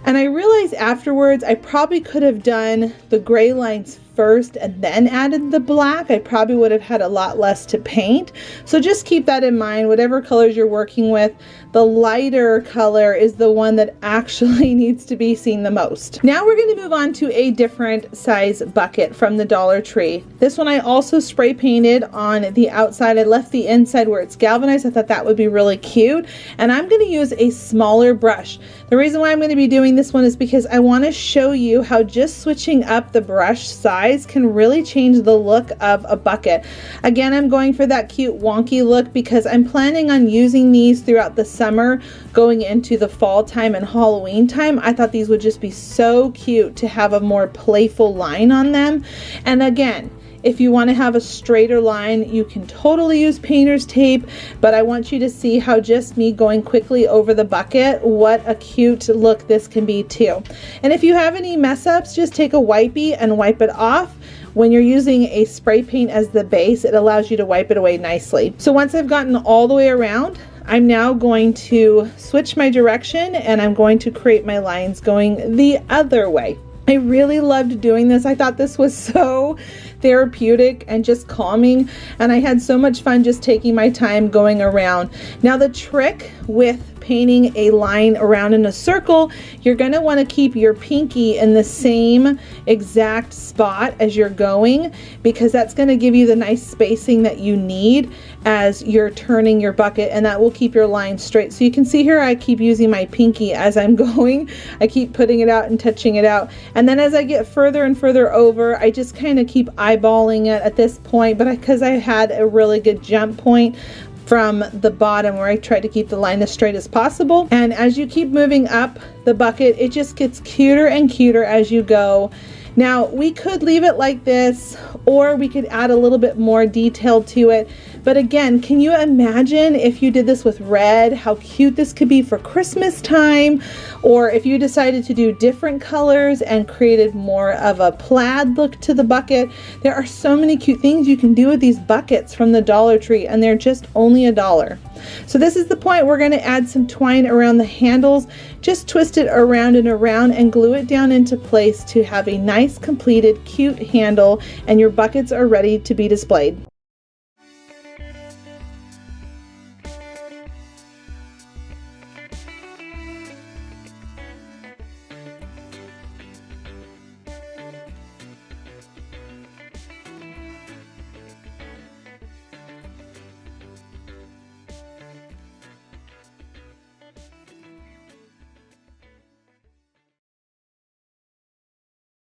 Speaker 1: And I realized afterwards I probably could have done the gray lines first and then added the black. I probably would have had a lot less to paint. So just keep that in mind. Whatever colors you're working with, the lighter color is the one that actually needs to be seen the most. Now we're going to move on to a different size bucket from the Dollar Tree. This one I also spray painted on the outside. I left the inside where it's galvanized. I thought that would be really cute. And I'm going to use a smaller brush. The reason why I'm going to be doing this one is because I want to show you how just switching up the brush size can really change the look of a bucket. Again, I'm going for that cute wonky look because I'm planning on using these throughout the summer going into the fall time and Halloween time. I thought these would just be so cute to have a more playful line on them. And again, if you want to have a straighter line, you can totally use painter's tape, but I want you to see how just me going quickly over the bucket, what a cute look this can be too. And if you have any mess ups, just take a wipey and wipe it off. When you're using a spray paint as the base, it allows you to wipe it away nicely. So once I've gotten all the way around, I'm now going to switch my direction and I'm going to create my lines going the other way. I really loved doing this. I thought this was so therapeutic and just calming, and I had so much fun just taking my time going around. Now the trick with painting a line around in a circle, you're going to want to keep your pinky in the same exact spot as you're going, because that's going to give you the nice spacing that you need as you're turning your bucket, and that will keep your line straight. So you can see here I keep using my pinky as I'm going. I keep putting it out and touching it out, and then as I get further and further over, I just kind of keep eyeballing it at this point, but because I had a really good jump point from the bottom where I try to keep the line as straight as possible. And as you keep moving up the bucket, it just gets cuter and cuter as you go. Now we could leave it like this, or we could add a little bit more detail to it. But again, can you imagine if you did this with red, how cute this could be for Christmas time? Or if you decided to do different colors and created more of a plaid look to the bucket. There are so many cute things you can do with these buckets from the Dollar Tree, and they're just only $1. So this is the point. We're going to add some twine around the handles. Just twist it around and around and glue it down into place to have a nice completed cute handle, and your buckets are ready to be displayed.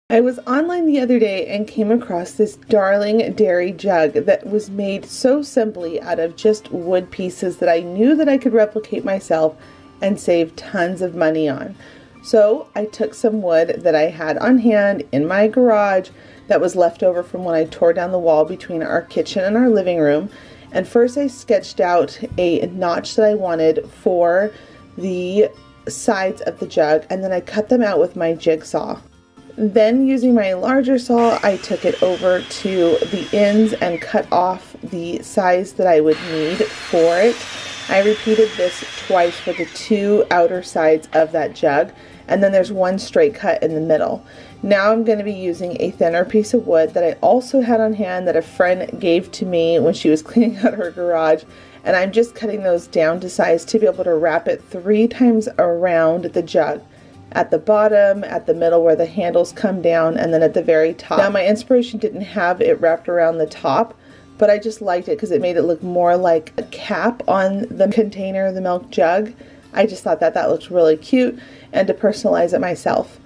Speaker 1: I was online the other day and came across this darling dairy jug that was made so simply out of just wood pieces that I knew that I could replicate myself and save tons of money on. So I took some wood that I had on hand in my garage that was left over from when I tore down the wall between our kitchen and our living room. And first I sketched out a notch that I wanted for the sides of the jug, and then I cut them out with my jigsaw. Then using my larger saw, I took it over to the ends and cut off the size that I would need for it. I repeated this twice for the 2 outer sides of that jug, and then there's one straight cut in the middle. Now I'm going to be using a thinner piece of wood that I also had on hand that a friend gave to me when she was cleaning out her garage, and I'm just cutting those down to size to be able to wrap it 3 times around the jug. At the bottom, at the middle where the handles come down, and then at the very top. Now my inspiration didn't have it wrapped around the top, but I just liked it because it made it look more like a cap on the container, the milk jug. I just thought that that looked really cute, and to personalize it myself.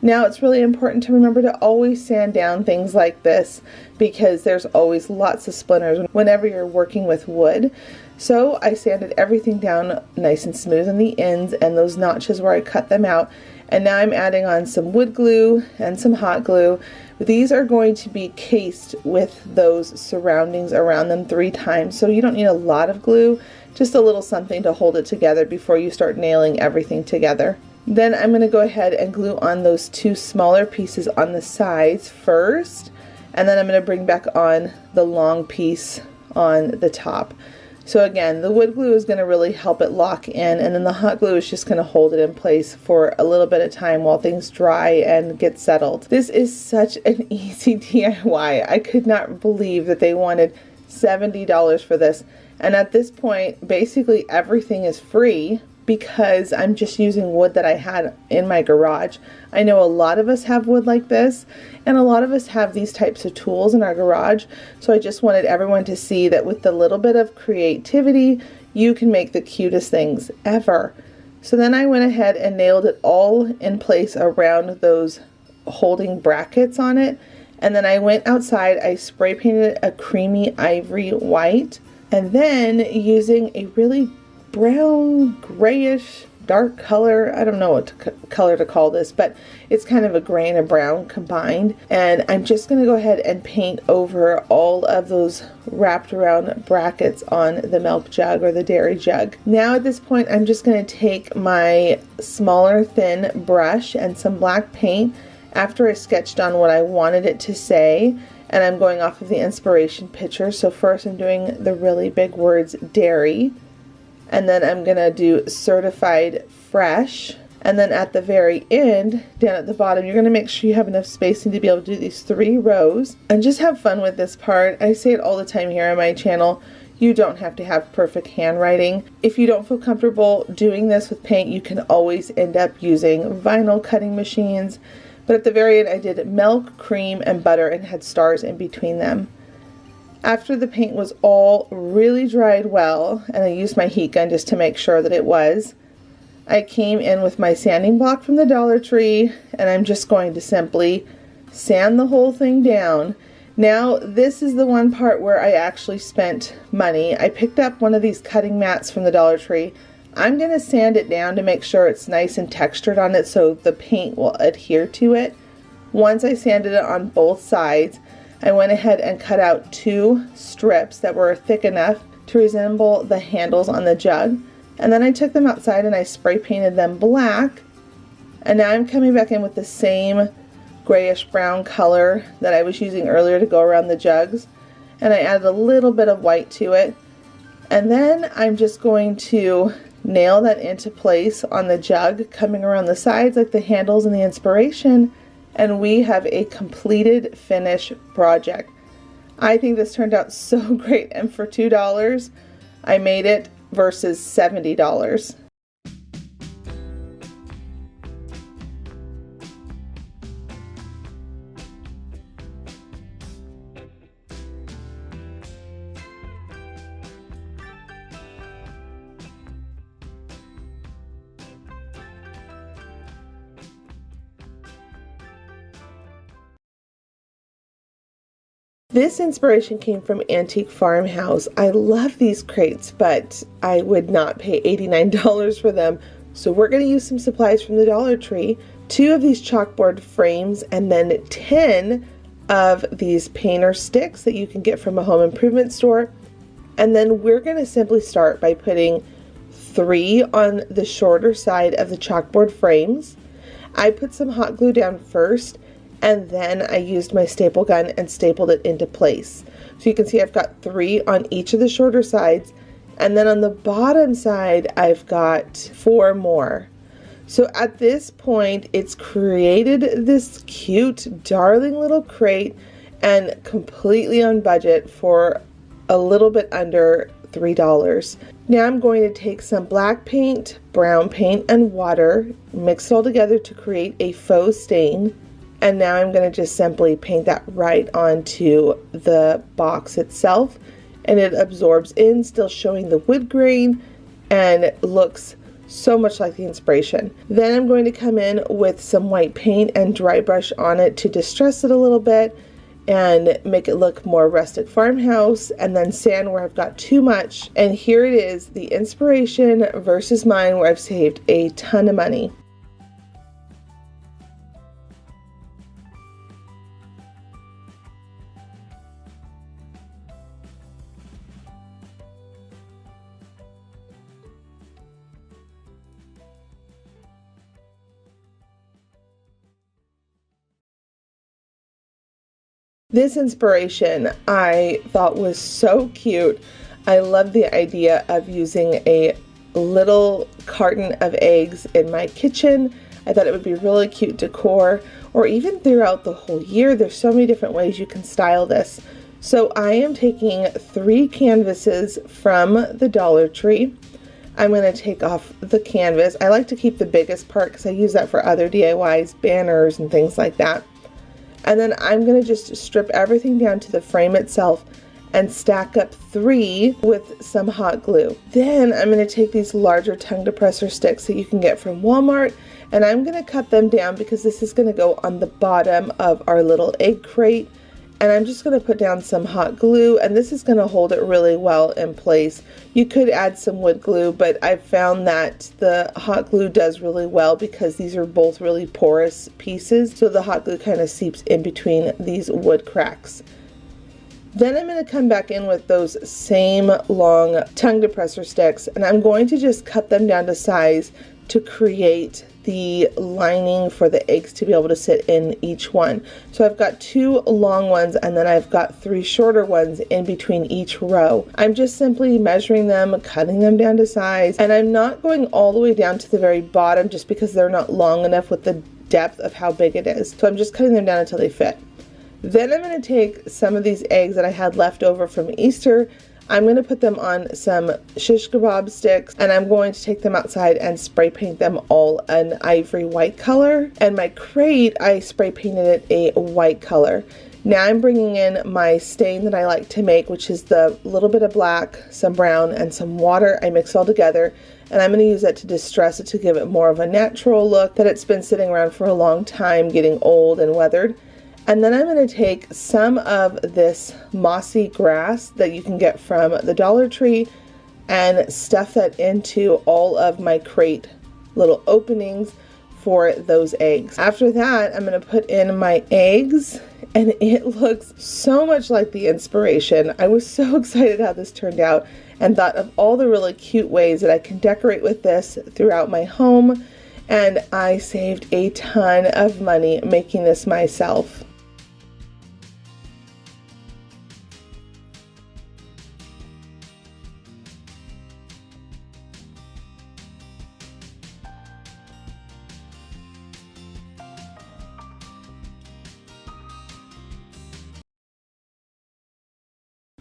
Speaker 1: Now it's really important to remember to always sand down things like this, because there's always lots of splinters whenever you're working with wood. So I sanded everything down nice and smooth on the ends and those notches where I cut them out. And now I'm adding on some wood glue and some hot glue. These are going to be cased with those surroundings around them 3 times. So you don't need a lot of glue, just a little something to hold it together before you start nailing everything together. Then I'm going to go ahead and glue on those 2 smaller pieces on the sides first, and then I'm going to bring back on the long piece on the top. So again, the wood glue is going to really help it lock in, and then the hot glue is just going to hold it in place for a little bit of time while things dry and get settled. This is such an easy DIY. I could not believe that they wanted $70 for this. And at this point, basically everything is free because I'm just using wood that I had in my garage. I know a lot of us have wood like this, and a lot of us have these types of tools in our garage. So I just wanted everyone to see that with a little bit of creativity, you can make the cutest things ever. So then I went ahead and nailed it all in place around those holding brackets on it. And then I went outside, I spray painted a creamy ivory white, and then using a really brown, grayish, dark color. I don't know what color to call this, but it's kind of a gray and a brown combined. And I'm just going to go ahead and paint over all of those wrapped around brackets on the milk jug or the dairy jug. Now at this point, I'm just going to take my smaller thin brush and some black paint after I sketched on what I wanted it to say. And I'm going off of the inspiration picture. So first I'm doing the really big words dairy. And then I'm going to do certified fresh. And then at the very end, down at the bottom, you're going to make sure you have enough spacing to be able to do these 3 rows. And just have fun with this part. I say it all the time here on my channel. You don't have to have perfect handwriting. If you don't feel comfortable doing this with paint, you can always end up using vinyl cutting machines. But at the very end, I did milk, cream, and butter and had stars in between them. After the paint was all really dried well, and I used my heat gun just to make sure that it was, I came in with my sanding block from the Dollar Tree, and I'm just going to simply sand the whole thing down. Now, this is the one part where I actually spent money. I picked up one of these cutting mats from the Dollar Tree. I'm going to sand it down to make sure it's nice and textured on it so the paint will adhere to it. Once I sanded it on both sides, I went ahead and cut out 2 strips that were thick enough to resemble the handles on the jug. And then I took them outside and I spray painted them black. And now I'm coming back in with the same grayish brown color that I was using earlier to go around the jugs. And I added a little bit of white to it. And then I'm just going to nail that into place on the jug, coming around the sides like the handles and the inspiration. And we have a completed finish project. I think this turned out so great, and for $2 I made it versus $70. This inspiration came from Antique Farmhouse. I love these crates, but I would not pay $89 for them. So we're going to use some supplies from the Dollar Tree, 2 of these chalkboard frames, and then 10 of these painter sticks that you can get from a home improvement store. And then we're going to simply start by putting 3 on the shorter side of the chalkboard frames. I put some hot glue down first, and then I used my staple gun and stapled it into place. So you can see I've got 3 on each of the shorter sides, and then on the bottom side I've got 4 more. So at this point it's created this cute, darling little crate, and completely on budget for a little bit under $3. Now I'm going to take some black paint, brown paint, and water, mix it all together to create a faux stain. And now I'm going to just simply paint that right onto the box itself, and it absorbs in, still showing the wood grain, and looks so much like the inspiration. Then I'm going to come in with some white paint and dry brush on it to distress it a little bit and make it look more rustic farmhouse, and then sand where I've got too much. And here it is, the inspiration versus mine, where I've saved a ton of money. This inspiration I thought was so cute. I love the idea of using a little carton of eggs in my kitchen. I thought it would be really cute decor, or even throughout the whole year. There's so many different ways you can style this. So I am taking 3 canvases from the Dollar Tree. I'm going to take off the canvas. I like to keep the biggest part because I use that for other DIYs, banners and things like that. And then I'm going to just strip everything down to the frame itself and stack up 3 with some hot glue. Then I'm going to take these larger tongue depressor sticks that you can get from Walmart, and I'm going to cut them down because this is going to go on the bottom of our little egg crate. And I'm just going to put down some hot glue, and this is going to hold it really well in place. You could add some wood glue, but I've found that the hot glue does really well because these are both really porous pieces, so the hot glue kind of seeps in between these wood cracks. Then I'm going to come back in with those same long tongue depressor sticks, and I'm going to just cut them down to size to create the lining for the eggs to be able to sit in each one. So I've got 2 long ones, and then I've got 3 shorter ones in between each row. I'm just simply measuring them, cutting them down to size, and I'm not going all the way down to the very bottom just because they're not long enough with the depth of how big it is. So I'm just cutting them down until they fit. Then I'm going to take some of these eggs that I had left over from Easter. I'm going to put them on some shish kebab sticks, and I'm going to take them outside and spray paint them all an ivory white color. And my crate, I spray painted it a white color. Now I'm bringing in my stain that I like to make, which is the little bit of black, some brown, and some water. I mix all together, and I'm going to use that to distress it to give it more of a natural look that it's been sitting around for a long time, getting old and weathered. And then I'm going to take some of this mossy grass that you can get from the Dollar Tree and stuff that into all of my crate little openings for those eggs. After that, I'm going to put in my eggs, and it looks so much like the inspiration. I was so excited how this turned out and thought of all the really cute ways that I can decorate with this throughout my home, and I saved a ton of money making this myself.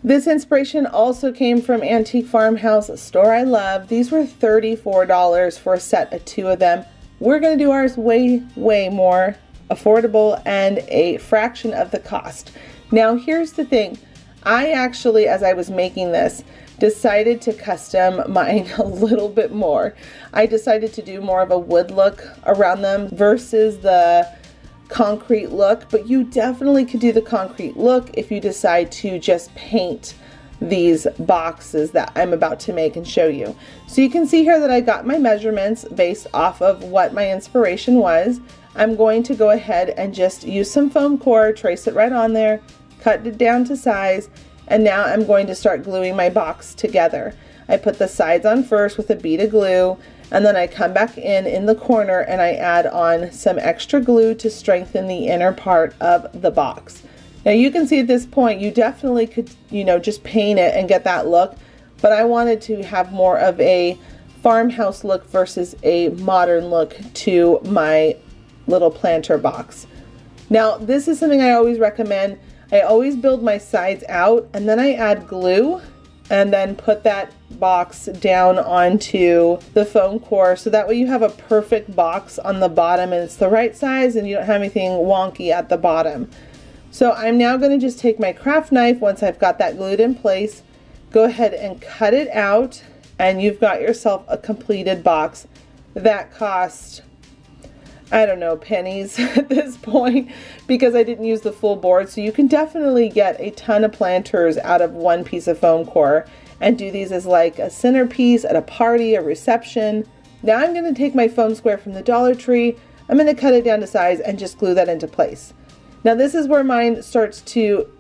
Speaker 1: This inspiration also came from Antique Farmhouse, a store I love. These were $34 for a set of 2 of them. We're going to do ours way more affordable and a fraction of the cost. Now here's the thing. I actually, as I was making this, decided to custom mine a little bit more. I decided to do more of a wood look around them versus the concrete look, but you definitely could do the concrete look if you decide to just paint these boxes that I'm about to make and show you. So you can see here that I got my measurements based off of what my inspiration was. I'm going to go ahead and just use some foam core, trace it right on there, cut it down to size, and now I'm going to start gluing my box together. I put the sides on first with a bead of glue, and then I come back in the corner and I add on some extra glue to strengthen the inner part of the box. Now you can see at this point you definitely could, just paint it and get that look, but I wanted to have more of a farmhouse look versus a modern look to my little planter box. Now this is something I always recommend. I always build my sides out and then I add glue and then put that box down onto the foam core, so that way you have a perfect box on the bottom and it's the right size and you don't have anything wonky at the bottom. So I'm now going to just take my craft knife, once I've got that glued in place, go ahead and cut it out, and you've got yourself a completed box that cost, I don't know, pennies at this point, because I didn't use the full board. So you can definitely get a ton of planters out of one piece of foam core and do these as like a centerpiece at a party, a reception. Now I'm going to take my foam square from the Dollar Tree, I'm going to cut it down to size and just glue that into place. Now this is where mine starts to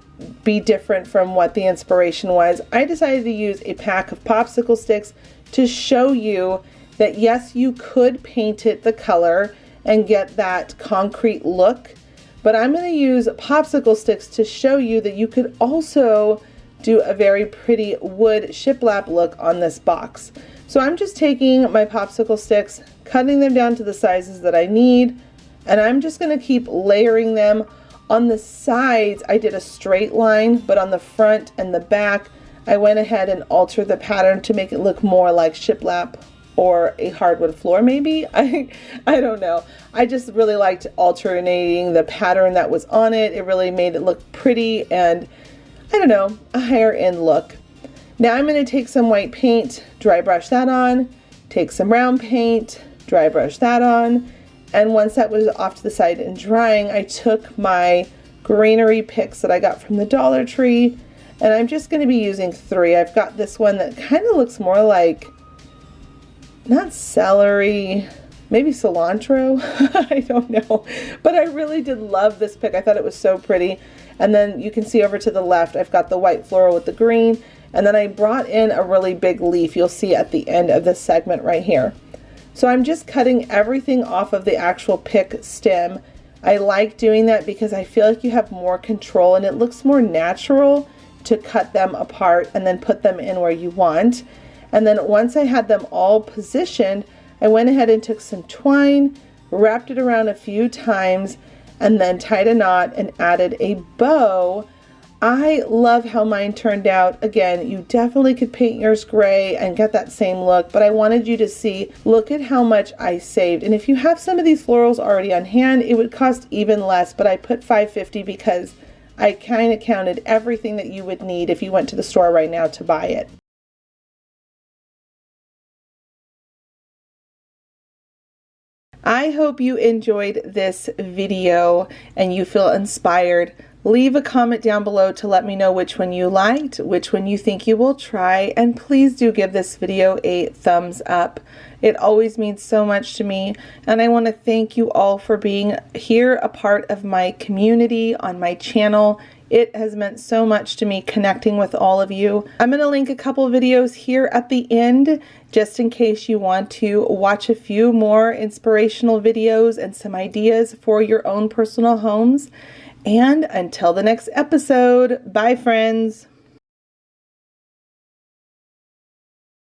Speaker 1: be different from what the inspiration was. I decided to use a pack of popsicle sticks to show you that yes, you could paint it the color and get that concrete look, but I'm going to use popsicle sticks to show you that you could also do a very pretty wood shiplap look on this box. So I'm just taking my popsicle sticks, cutting them down to the sizes that I need, and I'm just going to keep layering them. On the sides I did a straight line, but on the front and the back I went ahead and altered the pattern to make it look more like shiplap or a hardwood floor maybe. I don't know. I just really liked alternating the pattern that was on it. It really made it look pretty and, I don't know, a higher end look. Now I'm going to take some white paint, dry brush that on, take some brown paint, dry brush that on, and once that was off to the side and drying, I took my greenery picks that I got from the Dollar Tree, and I'm just going to be using 3. I've got this one that kind of looks more like, not celery, maybe cilantro. I don't know, but I really did love this pick. I thought it was so pretty. And then you can see over to the left I've got the white floral with the green, and then I brought in a really big leaf you'll see at the end of this segment right here. So I'm just cutting everything off of the actual pick stem. I like doing that because I feel like you have more control and it looks more natural to cut them apart and then put them in where you want. And then once I had them all positioned, I went ahead and took some twine, wrapped it around a few times, and then tied a knot and added a bow I love how mine turned out. Again, you definitely could paint yours gray and get that same look, but I wanted you to see, look at how much I saved. And if you have some of these florals already on hand, it would cost even less, but I put $5.50 because I kind of counted everything that you would need if you went to the store right now to buy it. I hope you enjoyed this video and you feel inspired. Leave a comment down below to let me know which one you liked, which one you think you will try, and please do give this video a thumbs up. It always means so much to me, and I want to thank you all for being here, a part of my community on my channel. It has meant so much to me connecting with all of you. I'm going to link a couple videos here at the end just in case you want to watch a few more inspirational videos and some ideas for your own personal homes. And until the next episode, bye friends.